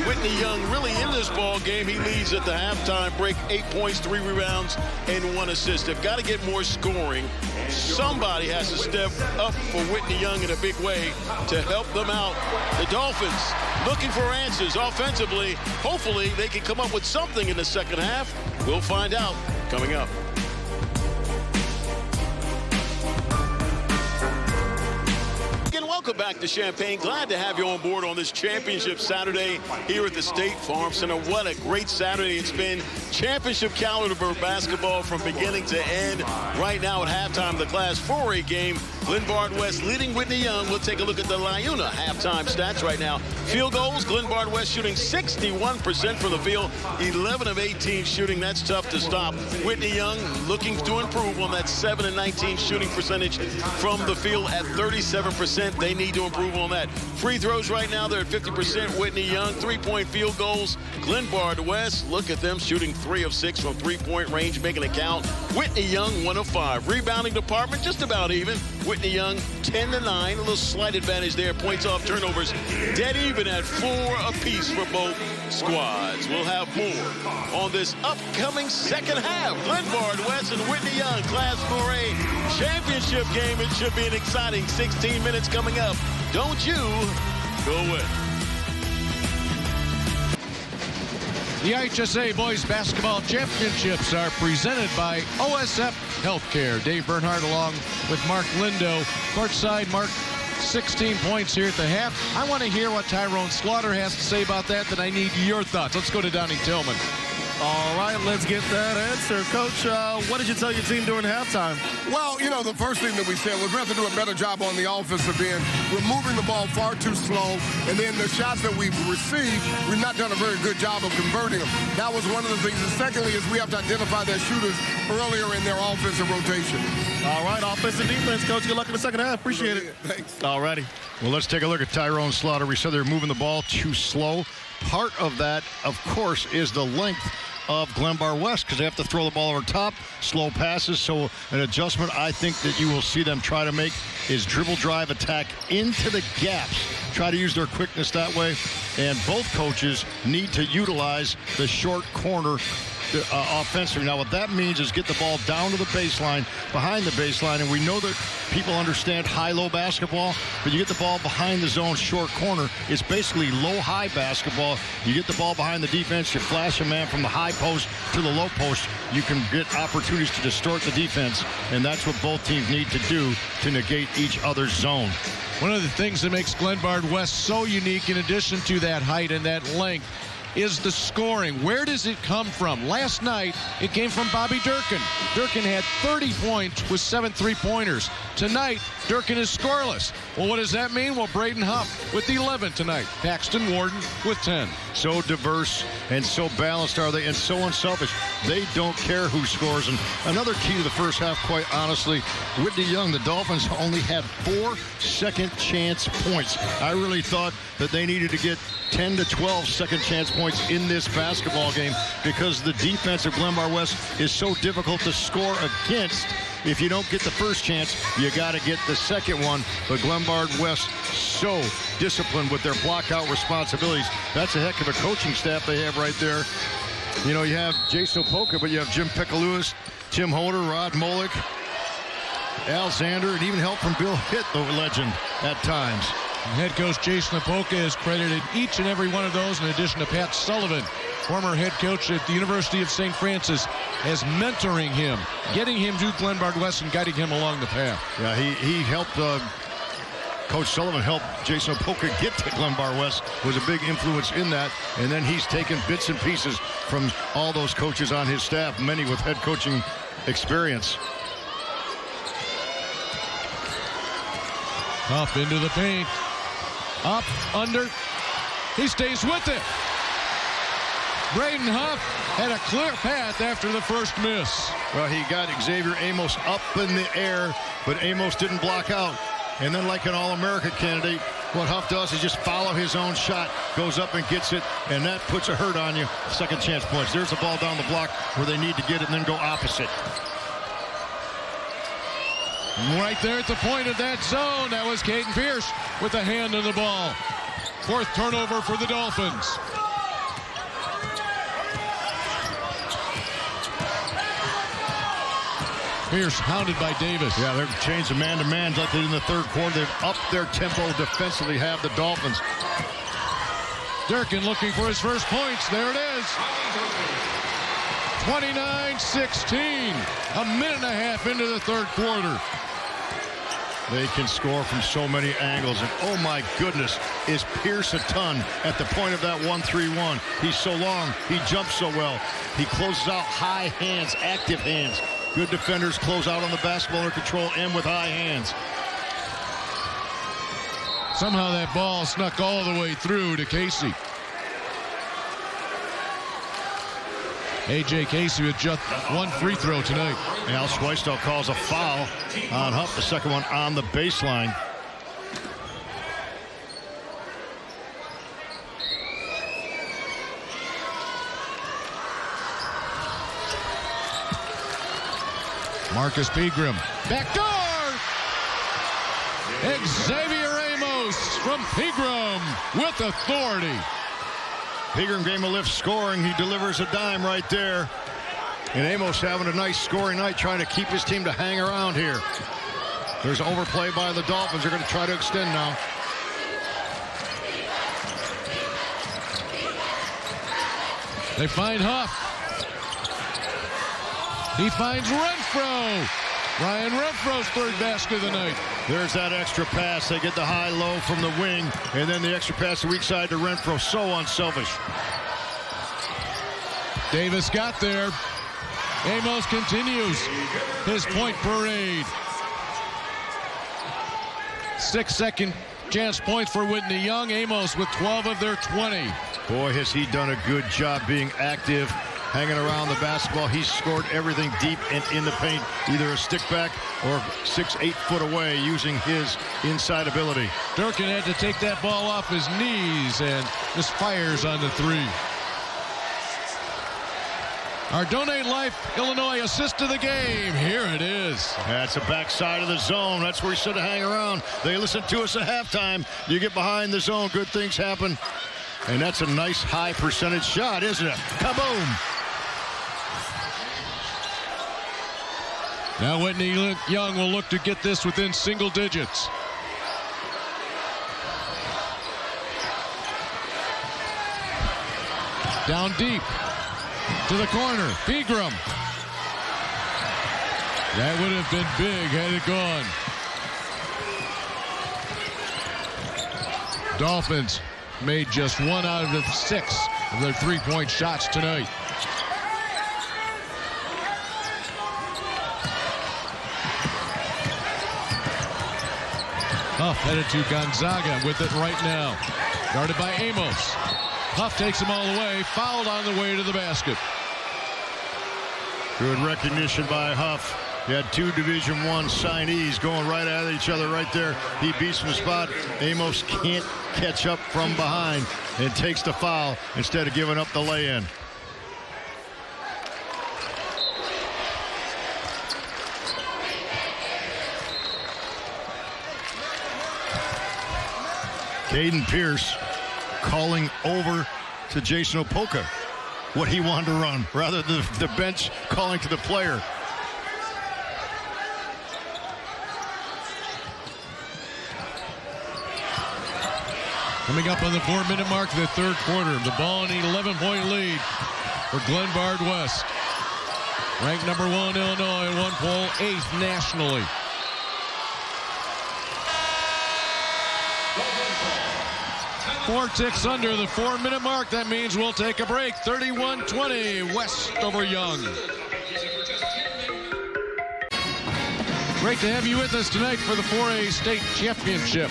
Whitney Young really in this ball game. He leads at the halftime break, 8 points, 3 rebounds, and 1 assist. They've got to get more scoring. Somebody has to step up for Whitney Young in a big way to help them out. The Dolphins looking for answers offensively. Hopefully they can come up with something in the second half. We'll find out coming up. welcome back to Champaign. Glad to have you on board on this championship Saturday here at the State Farm Center. What a great Saturday it's been. Championship caliber basketball from beginning to end. Right now at halftime of the Class 4A game, Glenbard West leading Whitney Young. We'll take a look at the Liuna halftime stats right now. Field goals, Glenbard West shooting 61% from the field, 11 of 18 shooting. That's tough to stop. Whitney Young looking to improve on that 7 and 19 shooting percentage from the field at 37%. They need to improve on that. Free throws right now, they're at 50%. Whitney Young, three-point field goals. Glenbard West, look at them shooting 3 of 6 from three-point range, making it count. Whitney Young, 1 of 5. Rebounding department, just about even. Whitney Young, 10 to 9. A little slight advantage there. Points off turnovers, dead even at 4 apiece for both squads. We'll have more on this upcoming second half. Glenbard West and Whitney Young, Class 4A championship game. It should be an exciting 16 minutes coming up. Don't you go away. The IHSA Boys Basketball Championships are presented by OSF Healthcare. Dave Bernhardt along with Mark Lindo. Courtside, Mark, 16 points here at the half. I want to hear what Tyrone Slaughter has to say about that, then I need your thoughts. Let's go to Donnie Tillman. All right, let's get that answer. Coach, what did you tell your team during halftime? Well, you know, the first thing that we said was we have to do a better job on the offensive end. We're moving the ball far too slow, and then the shots that we've received, we've not done a very good job of converting them. That was one of the things. And secondly is we have to identify their shooters earlier in their offensive rotation. All right, offensive defense, Coach. Good luck in the second half. Appreciate it. Thanks. All righty. Well, let's take a look at Tyrone Slaughter. We said they're moving the ball too slow. Part of that, of course, is the length of Glenbard West because they have to throw the ball over top, slow passes. So an adjustment I think that you will see them try to make is dribble drive attack into the gaps. Try to use their quickness that way. And both coaches need to utilize the short corner offensively. Now what that means is get the ball down to the baseline, behind the baseline, and we know that people understand high-low basketball, but you get the ball behind the zone short corner, it's basically low-high basketball. You get the ball behind the defense, you flash a man from the high post to the low post, you can get opportunities to distort the defense, and that's what both teams need to do to negate each other's zone. One of the things that makes Glenbard West so unique, in addition to that height and that length, is the scoring. Where does it come from? Last night, it came from Bobby Durkin. Durkin had 30 points with 7 3-pointers. Tonight, Durkin is scoreless. Well, what does that mean? Well, Braden Huff with 11 tonight. Paxton Warden with 10. So diverse and so balanced are they, and so unselfish. They don't care who scores. And another key to the first half, quite honestly, Whitney Young, the Dolphins only had 4 second chance points. I really thought that they needed to get 10 to 12 second chance points in this basketball game because the defense of Glenbard West is so difficult to score against. If you don't get the first chance, you got to get the second one. But Glenbard West so disciplined with their block-out responsibilities. That's a heck of a coaching staff they have right there. You know, you have Jason Opoka, but you have Jim Pekaluis, Tim Holder, Rod Molick, Al Zander, and even help from Bill Hitt, the legend, at times. Head coach Jason Opoka has credited each and every one of those, in addition to Pat Sullivan, former head coach at the University of St. Francis, as mentoring him, getting him to Glenbard West and guiding him along the path. Yeah, he helped, Coach Sullivan helped Jason Opoka get to Glenbard West, was a big influence in that, and then he's taken bits and pieces from all those coaches on his staff, many with head coaching experience. Up into the paint. Up, under. He stays with it. Braden Huff had a clear path after the first miss. Well, he got Xavier Amos up in the air, but Amos didn't block out. And then like an All-America candidate, what Huff does is just follow his own shot, goes up and gets it, and that puts a hurt on you. Second chance points. There's the ball down the block where they need to get it and then go opposite. Right there at the point of that zone, that was Caden Pierce with a hand on the ball. 4th turnover for the Dolphins. Pierce hounded by Davis. Yeah, they've changed the man-to-man like they did in the third quarter. They've upped their tempo defensively, have the Dolphins. Durkin looking for his first points. There it is. 29-16. A minute and a half into the third quarter. They can score from so many angles. And oh my goodness, is Pierce a ton at the point of that 1-3-1. He's so long. He jumps so well. He closes out high hands, active hands. Good defenders close out on the basketball under control and with high hands. Somehow that ball snuck all the way through to Casey. A.J. Casey with just one free throw tonight. Al Schweistel calls a foul on Huff, the second one on the baseline. Marcus Pegram. Back door! Xavier Amos from Pegram with authority. Pegram gave him a lift scoring. He delivers a dime right there. And Amos having a nice scoring night, trying to keep his team to hang around here. There's overplay by the Dolphins. They're going to try to extend now. They find Huff. He finds Renfro. Ryan Renfro's third basket of the night. There's that extra pass. They get the high-low from the wing, and then the extra pass the weak side to Renfro. So unselfish. Davis got there. Amos continues his point parade. 6-second chance points for Whitney Young. Amos with 12 of their 20. Boy, has he done a good job being active, hanging around the basketball. He's scored everything deep and in the paint, either a stick back or 6-8 foot away using his inside ability. Durkin had to take that ball off his knees and misfires on the three. Our Donate Life Illinois assist of the game. Here it is. That's the backside of the zone. That's where he should hang around. They listen to us at halftime. You get behind the zone, good things happen. And that's a nice high percentage shot, isn't it? Kaboom! Now Whitney Young will look to get this within single digits. Down deep to the corner. Pegram. That would have been big had it gone. Dolphins made just 1 out of the 6 of their three-point shots tonight. Huff headed to Gonzaga with it right now. Guarded by Amos. Huff takes him all the way. Fouled on the way to the basket. Good recognition by Huff. He had two Division I signees going right at each other right there. He beats from the spot. Amos can't catch up from behind and takes the foul instead of giving up the lay-in. Caden Pierce calling over to Jason Opoka what he wanted to run, rather than the bench calling to the player. Coming up on the 4-minute mark of the third quarter. The ball in an 11-point lead for Glenbard West. Ranked number 1 Illinois, 1 poll, 8th nationally. Four ticks under the 4-minute mark. That means we'll take a break. 31-20, West over Young. Great to have you with us tonight for the 4A state championship.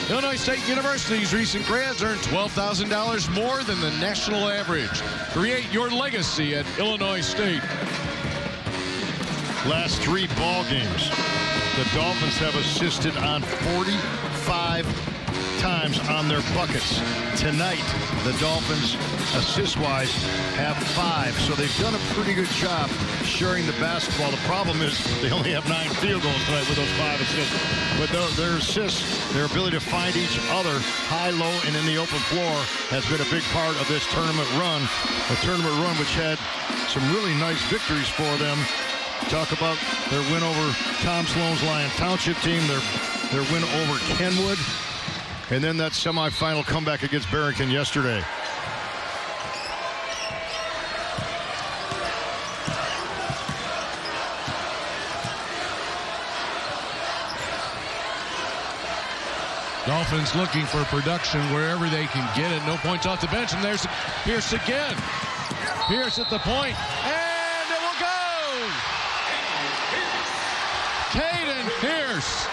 Illinois State University's recent grads earned $12,000 more than the national average. Create your legacy at Illinois State. Last 3 ball games, the Dolphins have assisted on 45 times on their buckets. Tonight, the Dolphins, assist-wise, have 5. So they've done a pretty good job sharing the basketball. The problem is they only have 9 field goals tonight with those 5 assists. But their assists, their ability to find each other high, low, and in the open floor has been a big part of this tournament run. A tournament run which had some really nice victories for them. Talk about their win over Tom Sloan's Lyon Township team, their win over Kenwood, and then that semifinal comeback against Barrington yesterday. Dolphins looking for production wherever they can get it. No points off the bench, and there's Pierce again. Pierce at the point, and it will go! Caden Pierce.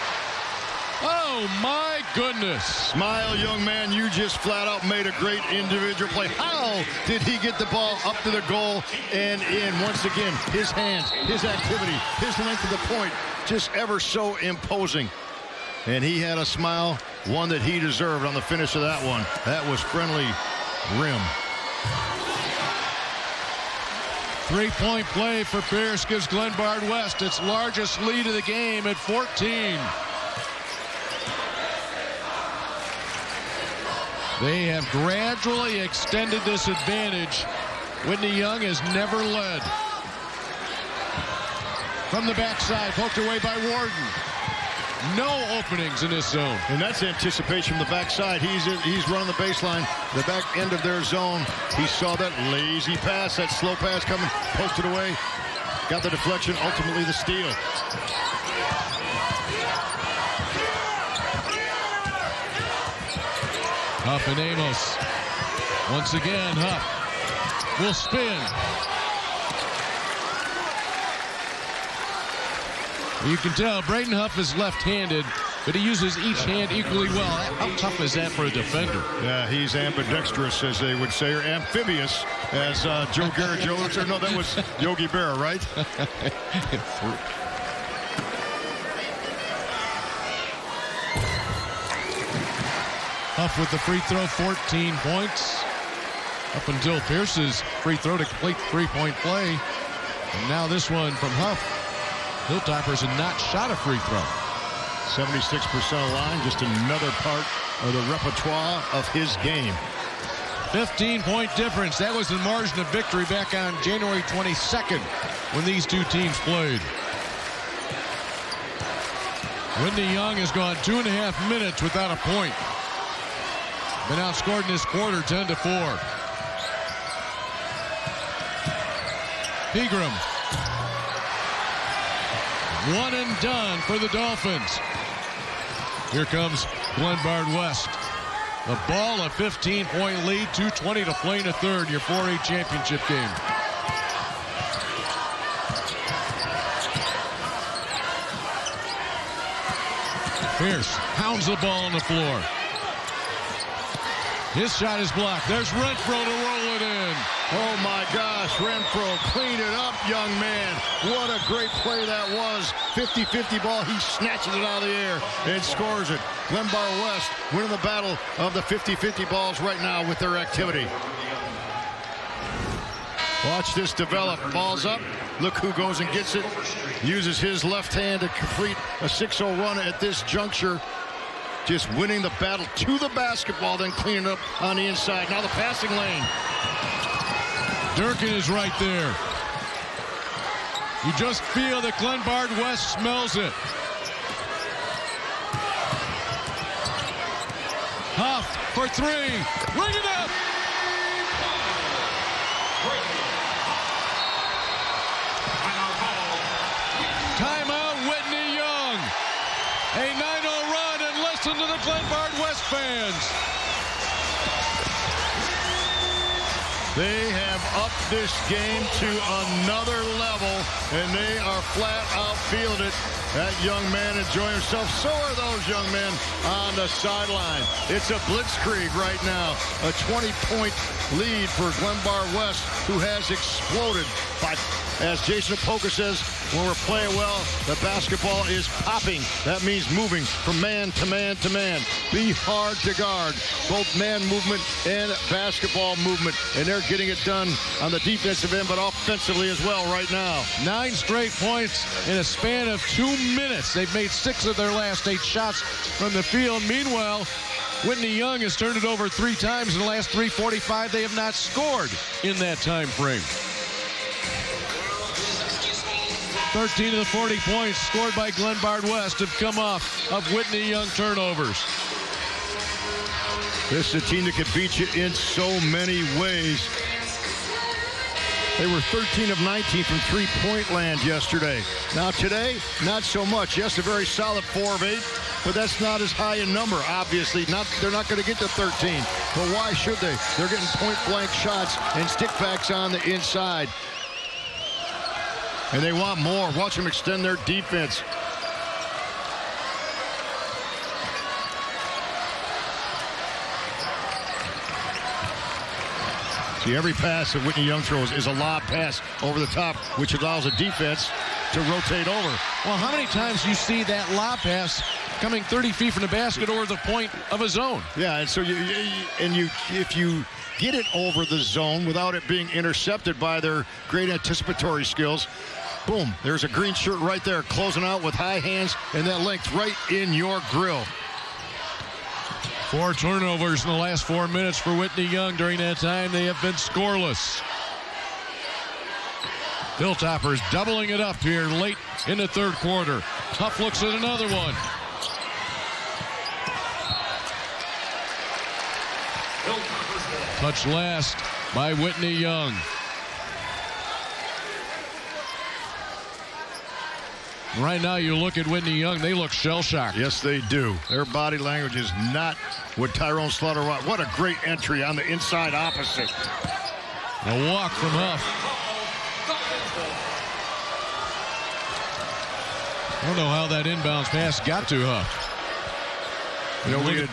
Oh, my goodness. Smile, young man. You just flat out made a great individual play. How did he get the ball up to the goal and in? Once again, his hands, his activity, his length of the point, just ever so imposing. And he had a smile, one that he deserved on the finish of that one. That was friendly rim. 3-point play for Pierce gives Glenbard West its largest lead of the game at 14. They have gradually extended this advantage. Whitney Young has never led. From the backside, poked away by Warden. No openings in this zone. And that's anticipation from the backside. He's running the baseline, the back end of their zone. He saw that lazy pass, that slow pass coming, posted away. Got the deflection, ultimately the steal. Huff and Amos. Once again, Huff will spin. You can tell Braden Huff is left-handed, but he uses each hand equally well. How tough is that for a defender? Yeah, he's ambidextrous, as they would say, or amphibious, as Joe Garrett would say. No, that was Yogi Berra, right? Huff with the free throw, 14 points. Up until Pierce's free throw to complete the three-point play. And now this one from Huff. Hilltoppers have not shot a free throw. 76% of line, just another part of the repertoire of his game. 15-point difference. That was the margin of victory back on January 22nd when these two teams played. Whitney Young has gone 2.5 minutes without a point. Been outscored in this quarter 10-4. Pegram. One and done for the Dolphins. Here comes Glenbard West. The ball, a 15-point lead, 2:20 to play in the third, your 4A championship game. Pierce pounds the ball on the floor. His shot is blocked. There's Renfro to roll it in. Oh, my gosh. Renfro cleaned it up, young man. What a great play that was. 50-50 ball. He snatches it out of the air and scores it. Glenbard West winning the battle of the 50-50 balls right now with their activity. Watch this develop. Ball's up. Look who goes and gets it. Uses his left hand to complete a 6-0 run at this juncture. Just winning the battle to the basketball, then cleaning up on the inside. Now the passing lane. Durkin is right there. You just feel that Glenbard West smells it. Huff for three. Ring it up. Timeout, Whitney Young. A 9-0 run, and listen to the Glenbard West fans. They have upped this game to another level, and they are flat out feeling it. That young man enjoying himself. So are those young men on the sideline. It's a blitzkrieg right now. A 20-point lead for Glenbard West, who has exploded. But as Jason Apoka says, when we're playing well, the basketball is popping. That means moving from man to man to man. Be hard to guard. Both man movement and basketball movement. And they're getting it done on the defensive end, but offensively as well right now. 9 straight points in a span of 2 minutes. They've made 6 of their last 8 shots from the field. Meanwhile, Whitney Young has turned it over 3 times in the last 3:45. They have not scored in that time frame. 13 of the 40 points scored by Glenbard West have come off of Whitney Young turnovers. This is a team that can beat you in so many ways. They were 13 of 19 from three-point land yesterday. Now today, not so much. Yes, a very solid 4 of 8. but that's not as high a number, obviously. They're not going to get to 13, but why should they? They're getting point-blank shots and stickbacks on the inside. And they want more. Watch them extend their defense. See, every pass that Whitney Young throws is a lob pass over the top, which allows a defense to rotate over. Well, how many times do you see that lob pass coming 30 feet from the basket or the point of a zone? Yeah, and so if you get it over the zone without it being intercepted by their great anticipatory skills, boom, there's a green shirt right there, closing out with high hands and that length right in your grill. 4 turnovers in the last 4 minutes for Whitney Young. During that time, they have been scoreless. Hilltoppers doubling it up here late in the third quarter. Huff looks at another one. Touch last by Whitney Young. Right now, you look at Whitney Young, they look shell-shocked. Yes, they do. Their body language is not what Tyrone Slaughter wants. What a great entry on the inside opposite. A walk from Huff. I don't know how that inbounds pass got to Huff. You know, we had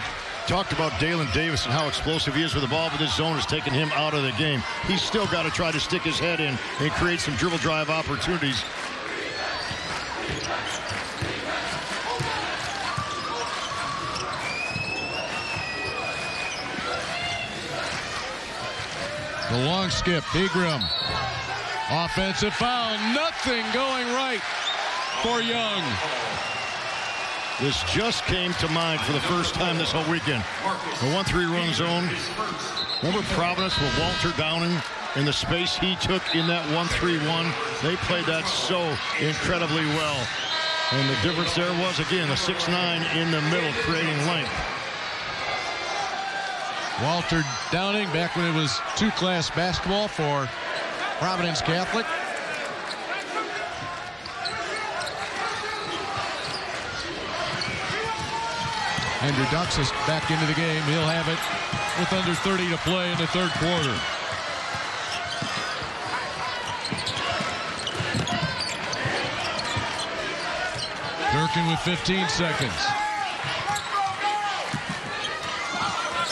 talked about Dalen Davis and how explosive he is with the ball, but this zone has taken him out of the game. He's still got to try to stick his head in and create some dribble drive opportunities. The long skip, Pegram. Offensive foul, nothing going right for Young. This just came to mind for the first time this whole weekend. The 1-3 run zone. Remember Providence with Walter Downing and the space he took in that 1-3-1? They played that so incredibly well. And the difference there was, again, a 6'9" in the middle creating length. Walter Downing, back when it was two-class basketball for Providence Catholic. Andrew Ducks is back into the game. He'll have it with under 30 to play in the third quarter. Durkin with 15 seconds.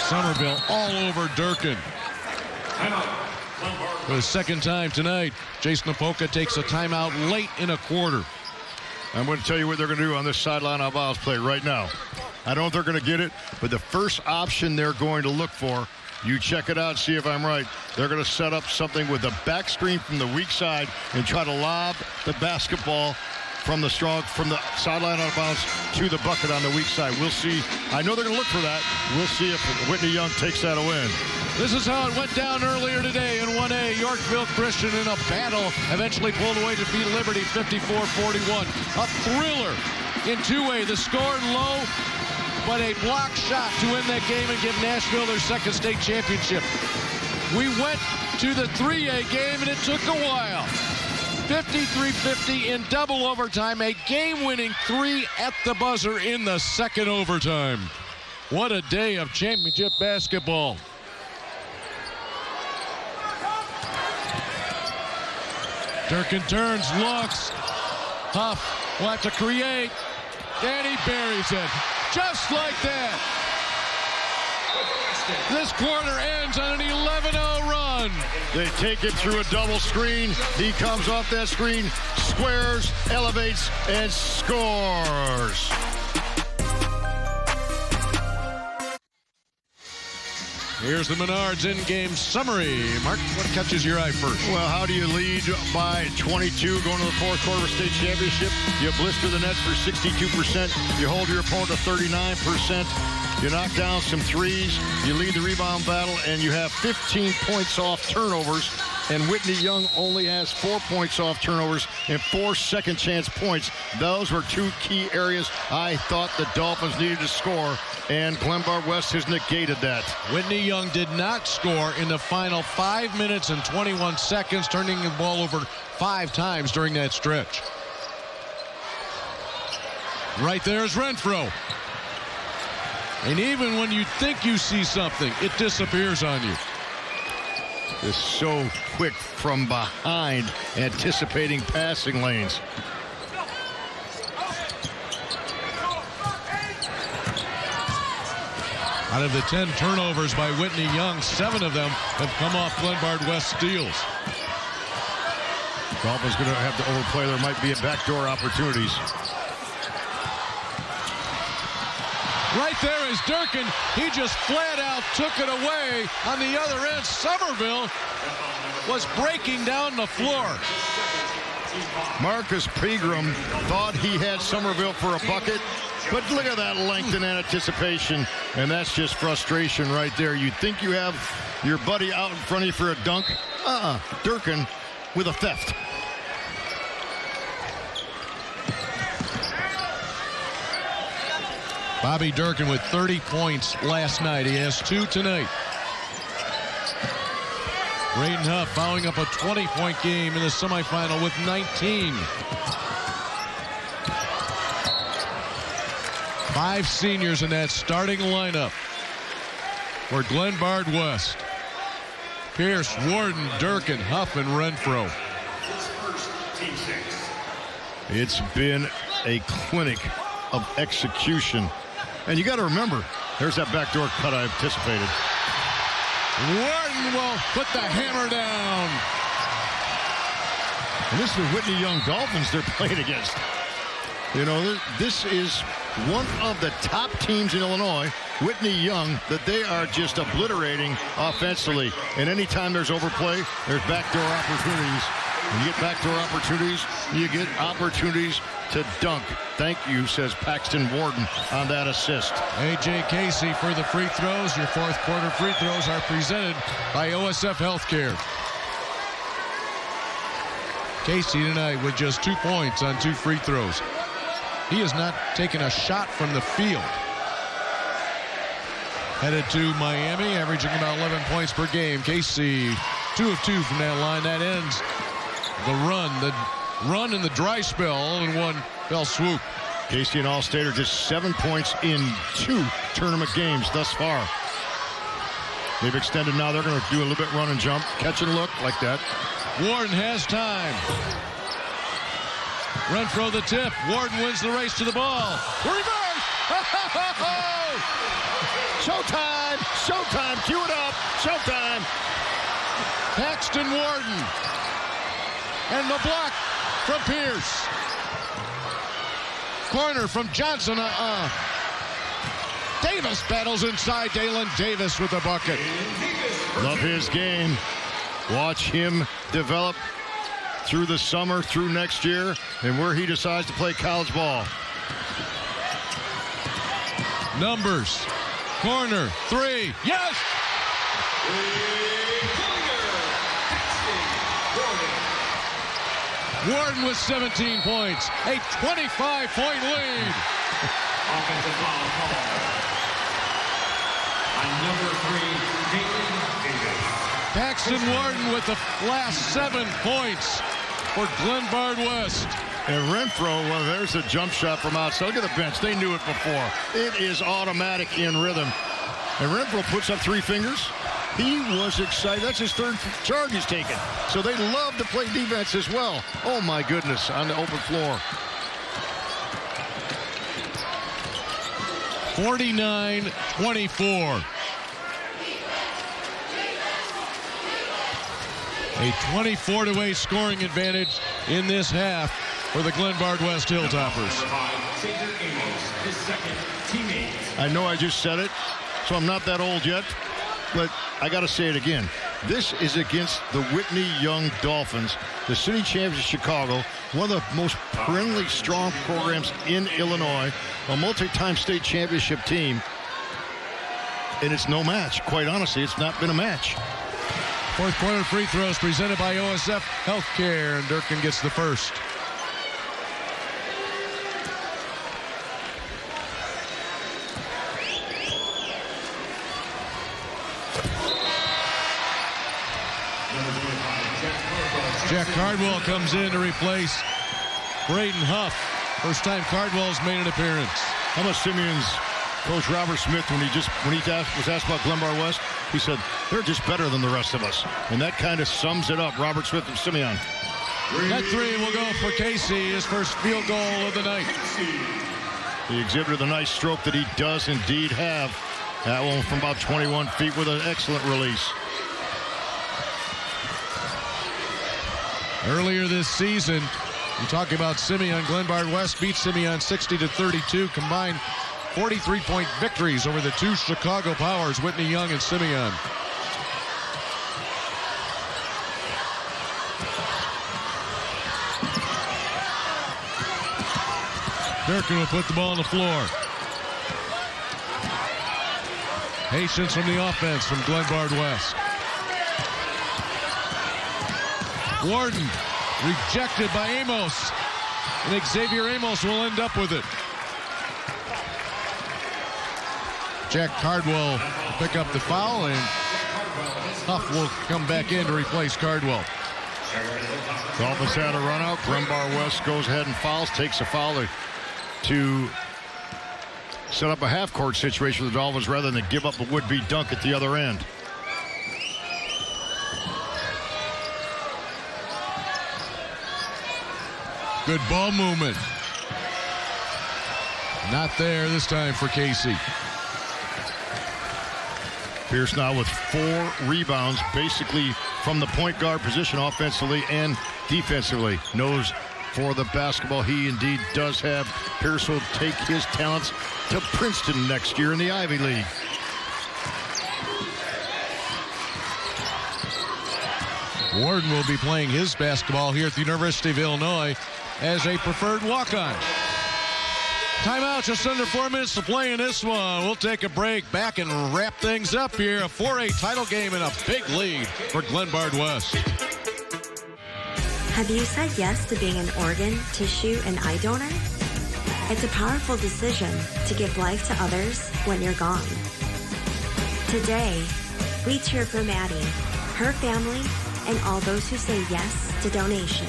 Somerville all over Durkin. For the second time tonight, Jason Apoka takes a timeout late in a quarter. I'm going to tell you what they're going to do on this sideline on bounce play right now. I don't know if they're going to get it, but the first option they're going to look for, you check it out, see if I'm right. They're going to set up something with the back screen from the weak side and try to lob the basketball from the sideline out of bounds to the bucket on the weak side. We'll see. I know they're going to look for that. We'll see if Whitney Young takes that away. This is how it went down earlier today in 1A. Yorkville Christian in a battle eventually pulled away to beat Liberty 54-41. A thriller in 2A. The score low, but a block shot to win that game and give Nashville their second state championship. We went to the 3A game and it took a while. 53-50 in double overtime, a game-winning 3 at the buzzer in the second overtime. What a day of championship basketball. Durkin turns, looks. Huff will have to create. And he buries it. Just like that. This quarter ends on an 11-0 run. They take it through a double screen. He comes off that screen, squares, elevates, and scores. Here's the Menards in-game summary. Mark, what catches your eye first? Well, how do you lead by 22 going to the fourth quarter of state championship? You blister the nets for 62%. You hold your opponent to 39%. You knock down some threes. You lead the rebound battle, and you have 15 points off turnovers. And Whitney Young only has 4 points off turnovers and 4 second-chance points. Those were 2 key areas I thought the Dolphins needed to score, and Glenbard West has negated that. Whitney Young did not score in the final 5 minutes and 21 seconds, turning the ball over 5 times during that stretch. Right there is Renfro. And even when you think you see something, it disappears on you. Is so quick from behind, anticipating passing lanes. Out of the 10 turnovers by Whitney Young, 7 of them have come off Glenbard West steals. Dolphins going to have to overplay. There might be a backdoor opportunities. Right there is Durkin. He just flat out took it away. On the other end, Somerville was breaking down the floor. Marcus Pegram thought he had Somerville for a bucket, but look at that length and anticipation, and that's just frustration right there. You think you have your buddy out in front of you for a dunk? Durkin with a theft. Bobby Durkin with 30 points last night. He has 2 tonight. Braden Huff following up a 20-point game in the semifinal with 19. 5 seniors in that starting lineup for Glenbard West. Pierce, Warden, Durkin, Huff, and Renfro. It's been a clinic of execution. And you got to remember, there's that backdoor cut I anticipated. Warden will put the hammer down. And this is the Whitney Young Dolphins they're playing against. You know, this is one of the top teams in Illinois, Whitney Young, that they are just obliterating offensively. And anytime there's overplay, there's backdoor opportunities. When you get backdoor opportunities, you get opportunities to dunk. Thank you, says Paxton Warden on that assist. A.J. Casey for the free throws. Your fourth quarter free throws are presented by OSF Healthcare. Casey tonight with just 2 points on 2 free throws. He has not taken a shot from the field. Headed to Miami, averaging about 11 points per game. Casey, 2 of 2 from that line. That ends the run in the dry spell, all in one fell swoop. Casey and All-State are just 7 points in 2 tournament games thus far. They've extended now. They're going to do a little bit run and jump, catch and look like that. Warden has time. Renfro the tip. Warden wins the race to the ball. Reverse! Showtime! Showtime! Cue it up! Showtime! Paxton Warden. And the block from Pierce. Corner from Johnson. Davis battles inside. Dalen Davis with the bucket. Love his game. Watch him develop through the summer, through next year, and where he decides to play college ball. Numbers. Corner. 3. Yes! Warden with 17 points. A 25-point lead. Offensive foul call on number 3, David Davis. Paxton Warden with the last 7 points for Glenbard West. And Renfro, well, there's a jump shot from outside. Look at the bench. They knew it before. It is automatic in rhythm. And Renfro puts up 3 fingers. He was excited. That's his 3rd charge he's taken. So they love to play defense as well. Oh, my goodness, on the open floor. 49-24. A 24-8 scoring advantage in this half for the Glenbard West Hilltoppers. I know I just said it, so I'm not that old yet, but I got to say it again. This is against the Whitney Young Dolphins, the city champions of Chicago, one of the most perennially strong programs in Illinois, a multi-time state championship team, and it's no match. Quite honestly, it's not been a match. Fourth quarter free throws presented by OSF Healthcare, and Durkin gets the first. Jack Cardwell comes in to replace Braden Huff. First time Cardwell's made an appearance. How much Simeon's coach Robert Smith, when he was asked about Glenbard West, he said, they're just better than the rest of us. And that kind of sums it up, Robert Smith and Simeon. That three will go for Casey, his first field goal of the night. He exhibited the nice stroke that he does indeed have. That one from about 21 feet with an excellent release. Earlier this season, we talk about Simeon. Glenbard West beat Simeon 60-32, combined 43-point victories over the two Chicago Powers, Whitney Young and Simeon. Durkin will put the ball on the floor. Patience from the offense from Glenbard West. Warden rejected by Amos. And Xavier Amos will end up with it. Jack Cardwell will pick up the foul, and Huff will come back in to replace Cardwell. Dolphins had a run out. Glenbard West goes ahead and fouls, takes a foul to set up a half-court situation for the Dolphins rather than give up a would-be dunk at the other end. Good ball movement. Not there this time for Casey. Pierce now with 4 rebounds, basically from the point guard position offensively and defensively. Knows for the basketball he indeed does have. Pierce will take his talents to Princeton next year in the Ivy League. Warden will be playing his basketball here at the University of Illinois as a preferred walk-on. Timeout, just under 4 minutes to play in this one. We'll take a break, back and wrap things up here. A 4A title game and a big lead for Glenbard West. Have you said yes to being an organ, tissue, and eye donor? It's a powerful decision to give life to others when you're gone. Today, we cheer for Maddie, her family, and all those who say yes to donation.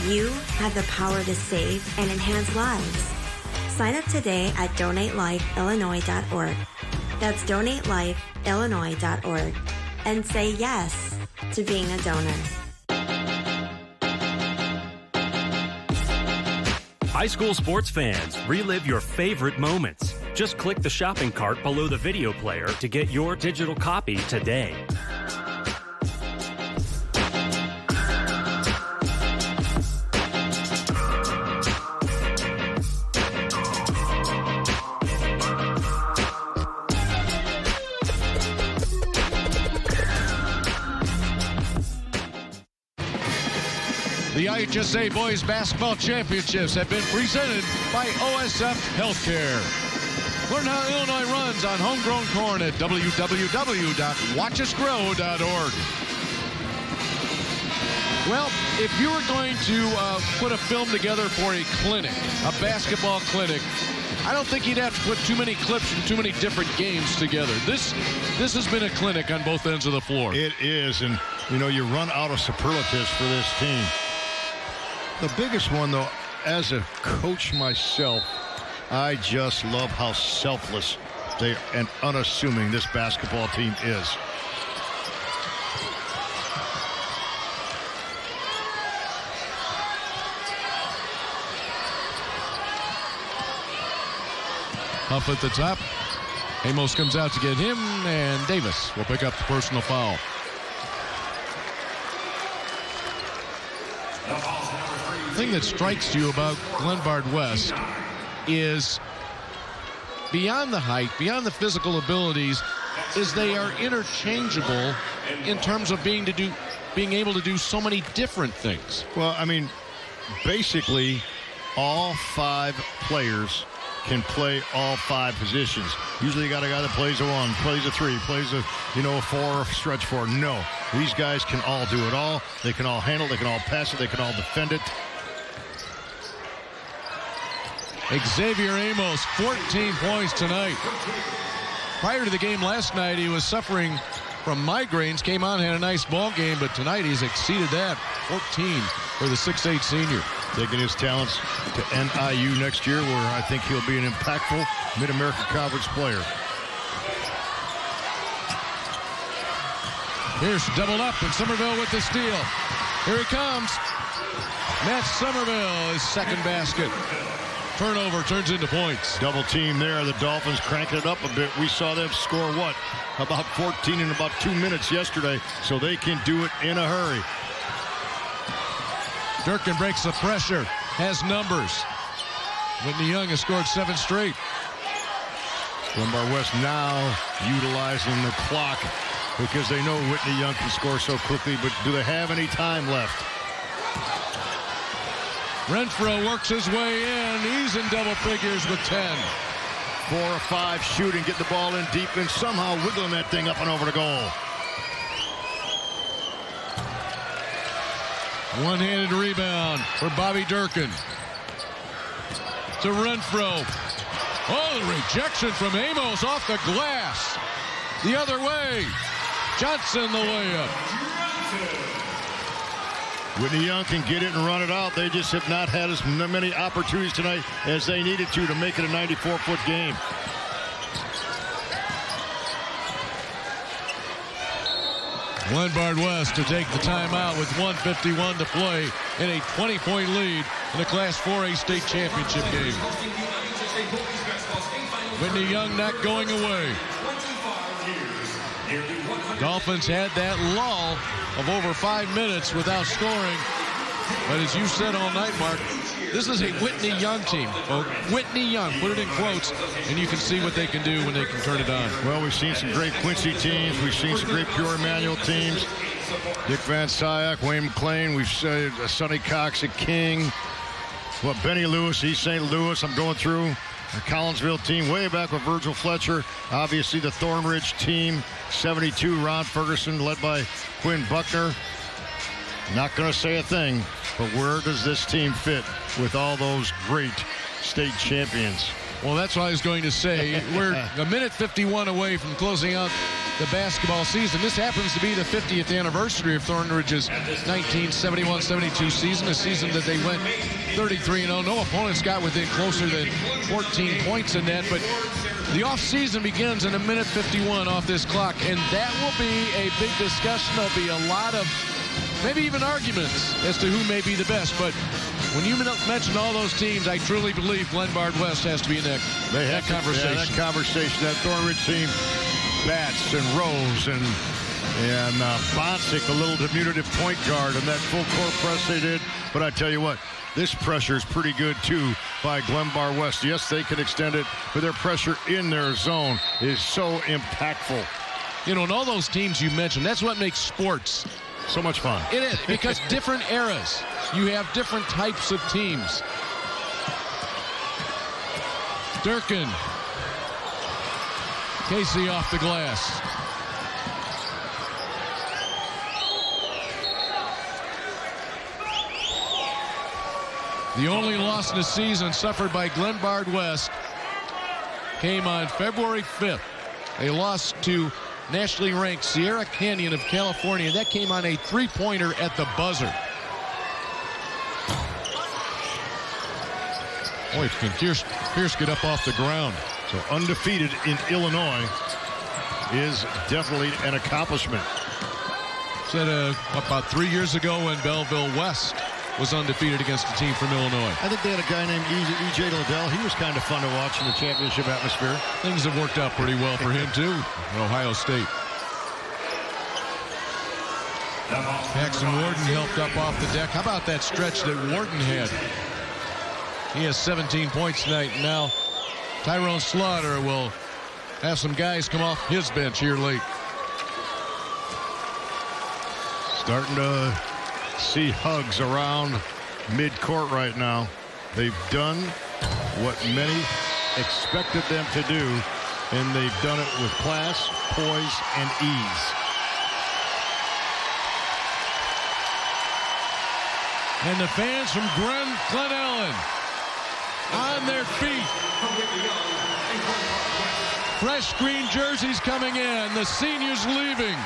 You have the power to save and enhance lives. Sign up today at donatelifeillinois.org. That's donatelifeillinois.org. And say yes to being a donor. High school sports fans, relive your favorite moments. Just click the shopping cart below the video player to get your digital copy today. The IHSA Boys Basketball Championships have been presented by OSF Healthcare. Learn how Illinois runs on homegrown corn at www.watchusgrow.org. Well, if you were going to put a film together for a clinic, a basketball clinic, I don't think you'd have to put too many clips from too many different games together. This has been a clinic on both ends of the floor. It is, and you know, you run out of superlatives for this team. The biggest one, though, as a coach myself, I just love how selfless and unassuming this basketball team is. Up at the top. Amos comes out to get him, and Davis will pick up the personal foul. The thing that strikes you about Glenbard West is beyond the height, beyond the physical abilities, is they are interchangeable in terms of being able to do so many different things. Well, I mean, basically, all 5 players can play all 5 positions. Usually you got a guy that plays a 1, plays a 3, plays a 4, stretch 4. No, these guys can all do it all. They can all handle, they can all pass it, they can all defend it. Xavier Amos, 14 points tonight. Prior to the game last night, he was suffering from migraines, came on, had a nice ball game, but tonight he's exceeded that. 14 for the 6'8 senior. Taking his talents to NIU next year, where I think he'll be an impactful Mid-American Conference player. Here's doubled up, and Somerville with the steal. Here he comes. Matt Somerville, his second basket. Turnover turns into points. Double team there. The Dolphins cranking it up a bit. We saw them score what? About 14 in about 2 minutes yesterday, so they can do it in a hurry. Durkin breaks the pressure, has numbers. Whitney Young has scored 7 straight. Glenbard West now utilizing the clock because they know Whitney Young can score so quickly, but do they have any time left? Renfro works his way in. He's in double figures with 10. 4 or 5 shooting, get the ball in deep, and somehow wiggling that thing up and over the goal. One-handed rebound for Bobby Durkin. To Renfro. Oh, the rejection from Amos off the glass. The other way. Johnson the layup. Whitney Young can get it and run it out. They just have not had as many opportunities tonight as they needed to make it a 94-foot game. Glenbard West to take the timeout with 1:51 to play in a 20-point lead in the Class 4A state championship game. Whitney Young not going away. Dolphins had that lull of over 5 minutes without scoring. But as you said all night, Mark, this is a Whitney Young team. Well, Whitney Young, put it in quotes, and you can see what they can do when they can turn it on. Well, we've seen some great Quincy teams. We've seen some great Pure Emmanuel teams. Dick Van Syak, Wayne McLean. We've said Sonny Cox at King. Well, Benny Lewis, East St. Louis. I'm going through the Collinsville team way back with Virgil Fletcher. Obviously, the Thornridge team. 72, Ron Ferguson, led by Quinn Buckner. Not going to say a thing, but where does this team fit with all those great state champions? Well, that's what I was going to say. We're a minute 51 away from closing out the basketball season. This happens to be the 50th anniversary of Thornridge's 1971-72 season, a season that they went 33-0. No opponents got within closer than 14 points in that, but the offseason begins in a minute 51 off this clock, and that will be a big discussion. There'll be a lot of maybe even arguments as to who may be the best, but when you mention all those teams, I truly believe Glenbard West has to be in that conversation. Yeah, that conversation, that Thornridge team, Batts and Rose and Bonsick, a little diminutive point guard, and that full court press they did. But I tell you what, this pressure is pretty good too by Glenbard West. Yes, they can extend it, but their pressure in their zone is so impactful. You know, and all those teams you mentioned, that's what makes sports so much fun. It is, because different eras, you have different types of teams. Durkin. Casey off the glass. The only loss in the season suffered by Glenbard West came on February 5th. A loss to nationally ranked Sierra Canyon of California. That came on a three-pointer at the buzzer. Boy, can Pierce get up off the ground? So undefeated in Illinois is definitely an accomplishment. Said about 3 years ago when Belleville West was undefeated against a team from Illinois. I think they had a guy named E.J. Liddell. He was kind of fun to watch in the championship atmosphere. Things have worked out pretty well for him, too, at Ohio State. Paxton Warden helped up off the deck. How about that stretch that Warden had? He has 17 points tonight. Now Tyrone Slaughter will have some guys come off his bench here late. Starting to see hugs around midcourt right now. They've done what many expected them to do, and they've done it with class, poise, and ease. And the fans from Glen Ellyn on their feet. Fresh green jerseys coming in. The seniors leaving.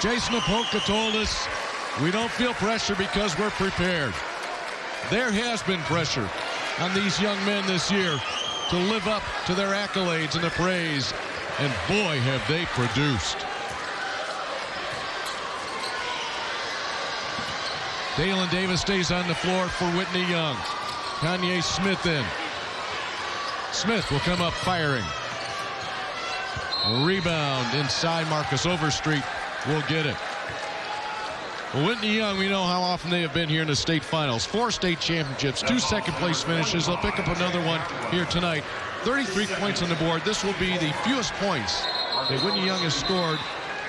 Jason Apolka told us we don't feel pressure because we're prepared. There has been pressure on these young men this year to live up to their accolades and the praise, and boy, have they produced. Dalen Davis stays on the floor for Whitney Young. Kanye Smith in. Smith will come up firing. Rebound inside. Marcus Overstreet will get it. Well, Whitney Young, we know how often they have been here in the state finals. 4 state championships, 2 second-place finishes. They'll pick up another one here tonight. 33 points on the board. This will be the fewest points that Whitney Young has scored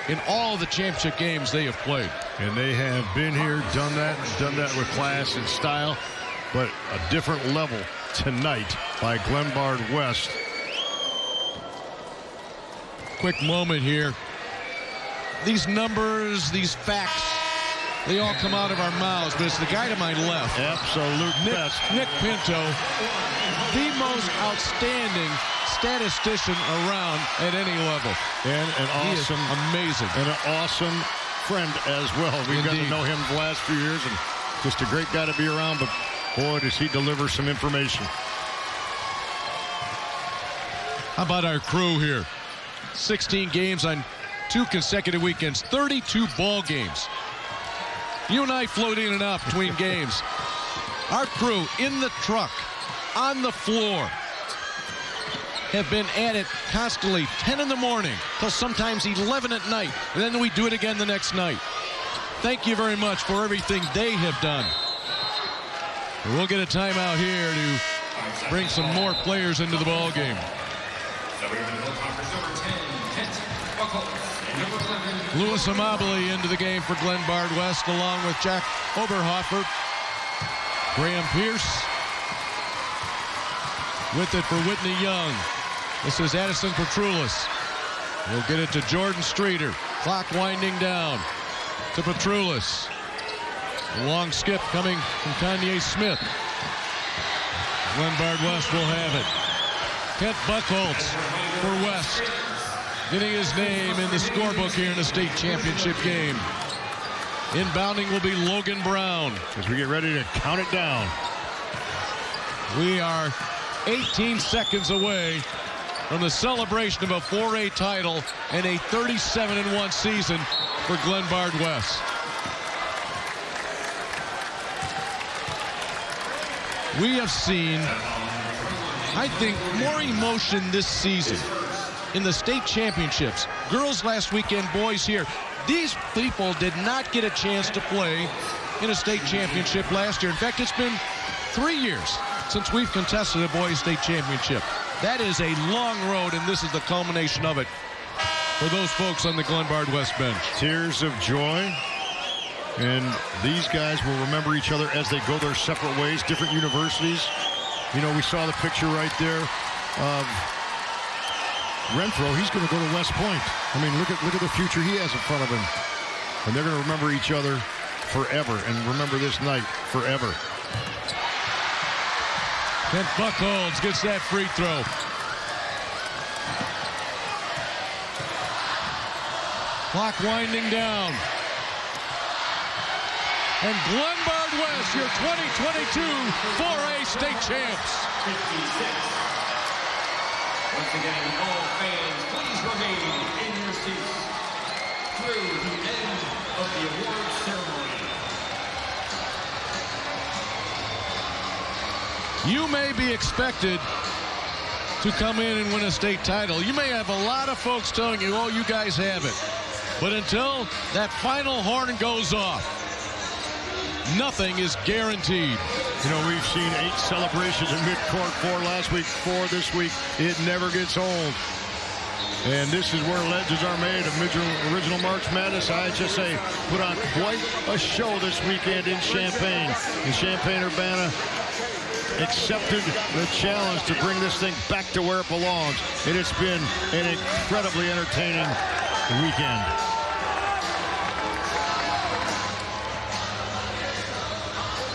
in all of the championship games they have played. And they have been here, done that with class and style, but a different level tonight by Glenbard West. Quick moment here. These numbers, these facts, they all come out of our mouths, but it's the guy to my left. Absolute best. Nick Pinto, the most outstanding statistician around at any level. And an awesome, amazing. And an awesome friend as well. We've got to know him the last few years, and just a great guy to be around, but boy, does he deliver some information. How about our crew here? 16 games on 2 consecutive weekends, 32 ball games. You and I float in and out between games. Our crew in the truck, on the floor, have been at it constantly, 10 in the morning till sometimes 11 at night, and then we do it again the next night. Thank you very much for everything they have done. And we'll get a timeout here to bring some more players into the ball game. Louis Amabile into the game for Glenbard West, along with Jack Oberhofer. Graham Pierce with it for Whitney Young. This is Addison Petroulis. We'll get it to Jordan Streeter. Clock winding down to Petroulis. A long skip coming from Kanye Smith. Glenbard West will have it. Kent Buchholz for West, getting his name in the scorebook here in the state championship game. Inbounding will be Logan Brown. As we get ready to count it down. We are 18 seconds away from the celebration of a 4A title and a 37-1 season for Glenbard West. We have seen, I think, more emotion this season in the state championships. Girls last weekend, boys here. These people did not get a chance to play in a state championship last year. In fact, it's been 3 years since we've contested a boys state championship. That is a long road, and this is the culmination of it for those folks on the Glenbard West bench. Tears of joy. And these guys will remember each other as they go their separate ways, different universities. You know, we saw the picture right there of Renfro. He's going to go to West Point. I mean, look at the future he has in front of him. And they're going to remember each other forever and remember this night forever. Kent Buchholz gets that free throw. Clock winding down. And Glenbard West, your 2022 4A state champs. Once again, all fans, please remain in your seats through the end of the award ceremony. You may be expected to come in and win a state title. You may have a lot of folks telling you, oh, you guys have it. But until that final horn goes off, nothing is guaranteed. You know, we've seen 8 celebrations in midcourt, 4 last week, 4 this week. It never gets old. And this is where legends are made of original March Madness. IHSA put on quite a show this weekend in Champaign. And Champaign-Urbana accepted the challenge to bring this thing back to where it belongs. And it's been an incredibly entertaining weekend.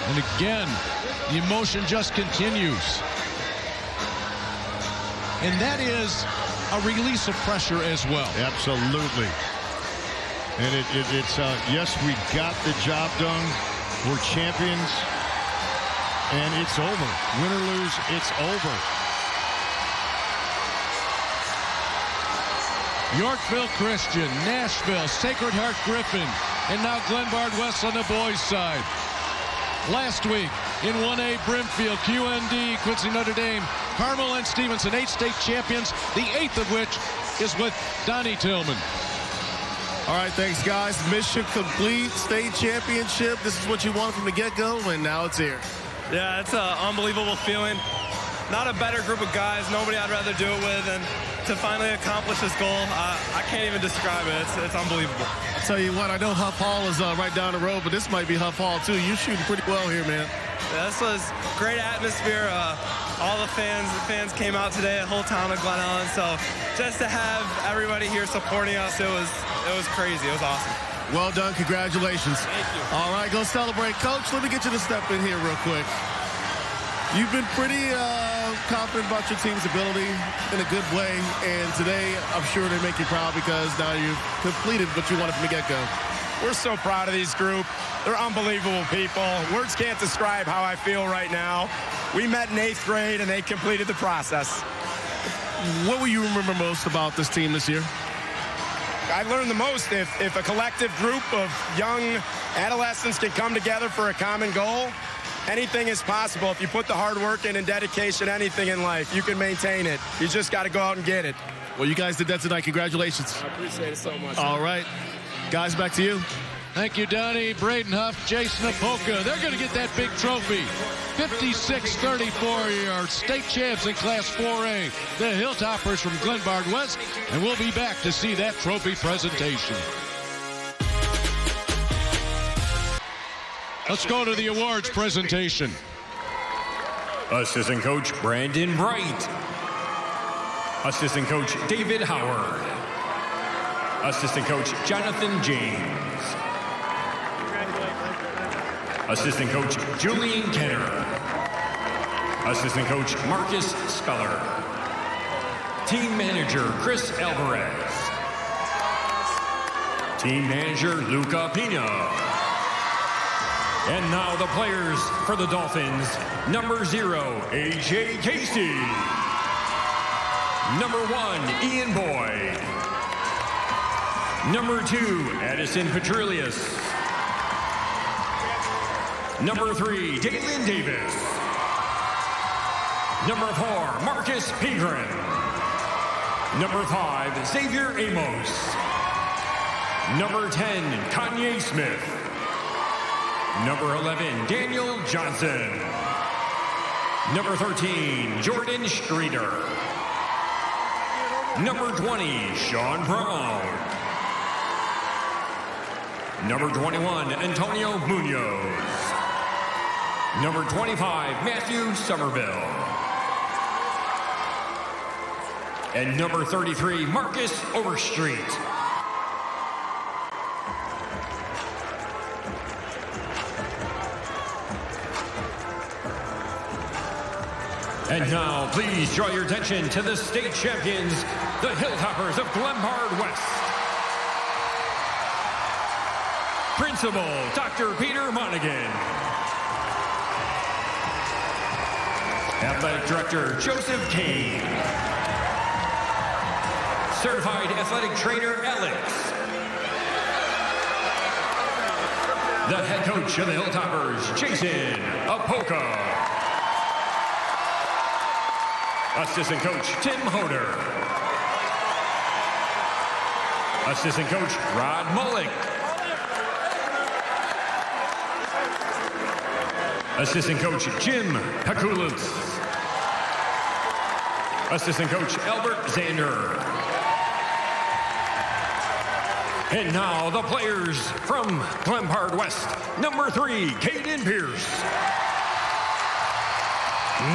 And again, the emotion just continues. And that is a release of pressure as well. Absolutely. And it's yes, we got the job done. We're champions. And it's over. Win or lose, it's over. Yorkville Christian, Nashville, Sacred Heart Griffin, and now Glenbard West on the boys' side. Last week in 1A, Brimfield, QND, Quincy Notre Dame, Carmel, and Stevenson, 8 state champions, the 8th of which is with Donnie Tillman. All right, thanks, guys. Mission complete, state championship. This is what you wanted from the get-go, and now it's here. Yeah, it's an unbelievable feeling. Not a better group of guys, nobody I'd rather do it with, and to finally accomplish this goal, I can't even describe it. It's unbelievable. I'll tell you what, I know Huff Hall is right down the road, but this might be Huff Hall, too. You're shooting pretty well here, man. Yeah, this was great atmosphere. All the fans came out today, the whole town of Glen Ellyn, so just to have everybody here supporting us, it was crazy. It was awesome. Well done. Congratulations. Thank you. All right, go celebrate. Coach, let me get you to step in here real quick. You've been pretty confident about your team's ability in a good way, and today I'm sure they make you proud because now you've completed what you wanted from the get-go. We're so proud of these group. They're unbelievable people. Words can't describe how I feel right now. We met in 8th grade, and they completed the process. What will you remember most about this team this year? I learned the most if a collective group of young adolescents can come together for a common goal, anything is possible. If you put the hard work in and dedication, anything in life, you can maintain it. You just got to go out and get it. Well, you guys did that tonight. Congratulations. I appreciate it so much. All right. Guys, back to you. Thank you, Donnie, Braden Huff, Jason Apoka. They're going to get that big trophy. 56-34, your state champs in Class 4A. The Hilltoppers from Glenbard West, and we'll be back to see that trophy presentation. Let's go to the awards presentation. Assistant Coach Brandon Bright. Assistant Coach David Howard. Assistant Coach Jonathan James. Assistant Coach Julian Kenner. Assistant Coach Marcus Speller. Team Manager Chris Alvarez. Team Manager Luca Pina. And now the players for the Dolphins. Number 0, A.J. Casey. Number 1, Ian Boyd. Number 2, Addison Petrilius. Number 3, Dalen Davis. Number 4, Marcus Pegrin. Number 5, Xavier Amos. Number 10, Kanye Smith. Number 11, Daniel Johnson. Number 13, Jordan Streeter. Number 20, Sean Brown. Number 21, Antonio Munoz. Number 25, Matthew Somerville. And number 33, Marcus Overstreet. And now, please draw your attention to the state champions, the Hilltoppers of Glenbard West. Principal, Dr. Peter Monaghan. Athletic Director, Joseph Kane. Certified Athletic Trainer, Alex. The head coach of the Hilltoppers, Jason Apoka. Assistant Coach, Tim Hoder. Assistant Coach, Rod Mullick. Assistant Coach, Jim Pakulis. Assistant Coach, Albert Zander. And now the players from Glenbard West. Number 3, Caden Pierce.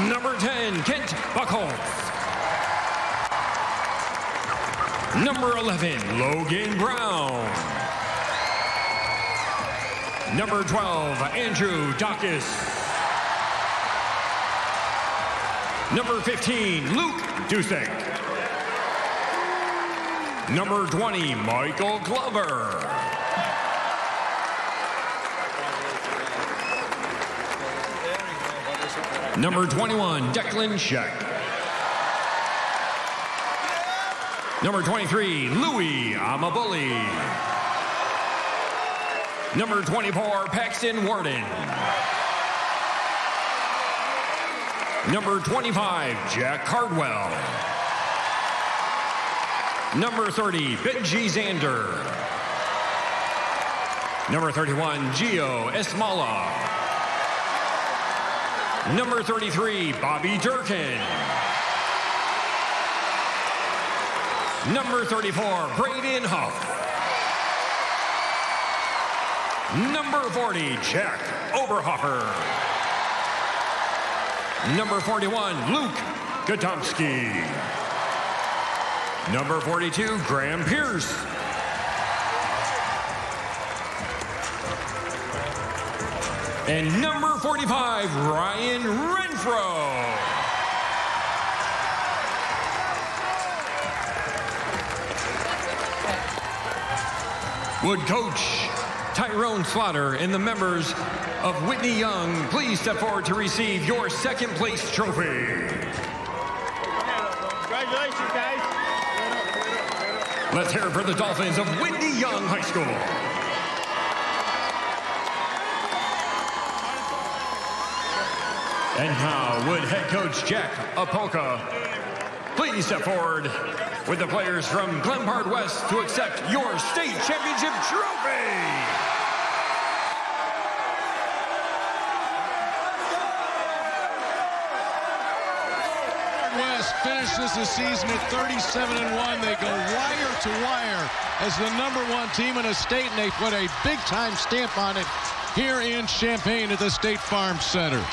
Number 10, Kent Buckholz. Number 11, Logan Brown. Number 12, Andrew Dacus. Number 15, Luke Dusek. Number 20, Michael Glover. Number 21, Declan Sheck. Number 23, Louis Amabuli. Number 24, Paxton Warden. Number 25, Jack Cardwell. Number 30, Benji Zander. Number 31, Gio Esmala. Number 33, Bobby Durkin. Number 34, Braden Huff. Number 40, Jack Oberhofer. Number 41, Luke Godomski. Number 42, Graham Pierce. And number 45, Ryan Renfro. Would Coach Tyrone Slaughter and the members of Whitney Young please step forward to receive your second place trophy. Congratulations, guys. Let's hear it for the Dolphins of Whitney Young High School. And now would head coach Jack Apolka please step forward with the players from Glenbard West to accept your state championship trophy. West finishes the season at 37-1. They go wire to wire as the #1 team in the state, and they put a big-time stamp on it here in Champaign at the State Farm Center.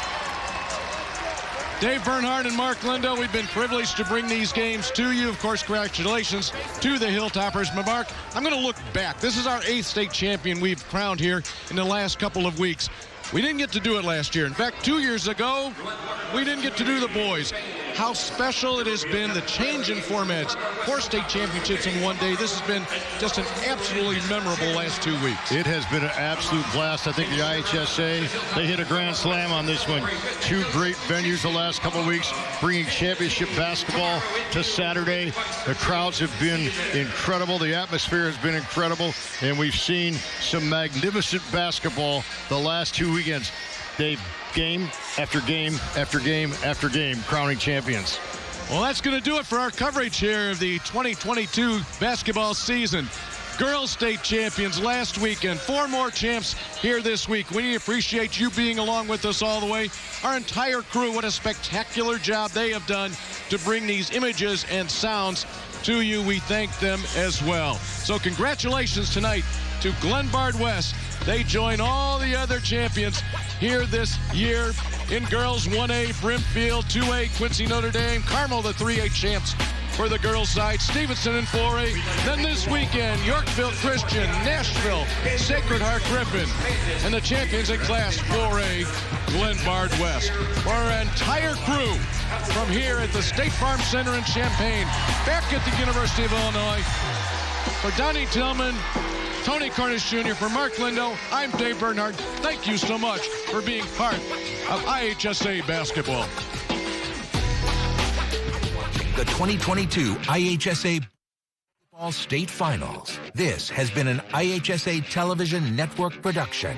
Dave Bernhardt and Mark Lindo, we've been privileged to bring these games to you. Of course, congratulations to the Hilltoppers. Mark, I'm going to look back. This is our 8th state champion we've crowned here in the last couple of weeks. We didn't get to do it last year. In fact, 2 years ago, we didn't get to do the boys. How special it has been, the change in formats. 4 state championships in one day. This has been just an absolutely memorable last 2 weeks. It has been an absolute blast. I think the IHSA, they hit a grand slam on this one. 2 great venues the last couple of weeks, bringing championship basketball to Saturday. The crowds have been incredible. The atmosphere has been incredible. And we've seen some magnificent basketball the last 2 weekends. They've game after game after game after game, crowning champions. Well, that's going to do it for our coverage here of the 2022 basketball season. Girls state champions last weekend. 4 more champs here this week. We appreciate you being along with us all the way. Our entire crew, what a spectacular job they have done to bring these images and sounds to you. We thank them as well. So congratulations tonight to Glenbard West. They join all the other champions here this year in girls 1A, Brimfield, 2A, Quincy Notre Dame, Carmel, the 3A champs for the girls side, Stevenson in 4A. Then this weekend, Yorkville Christian, Nashville, Sacred Heart Griffin, and the champions in Class 4A, Glenbard West. For our entire crew from here at the State Farm Center in Champaign, back at the University of Illinois, for Donnie Tillman, Tony Cornish Jr., for Mark Lindo, I'm Dave Bernhardt. Thank you so much for being part of IHSA basketball. The 2022 IHSA Basketball State Finals. This has been an IHSA Television Network production.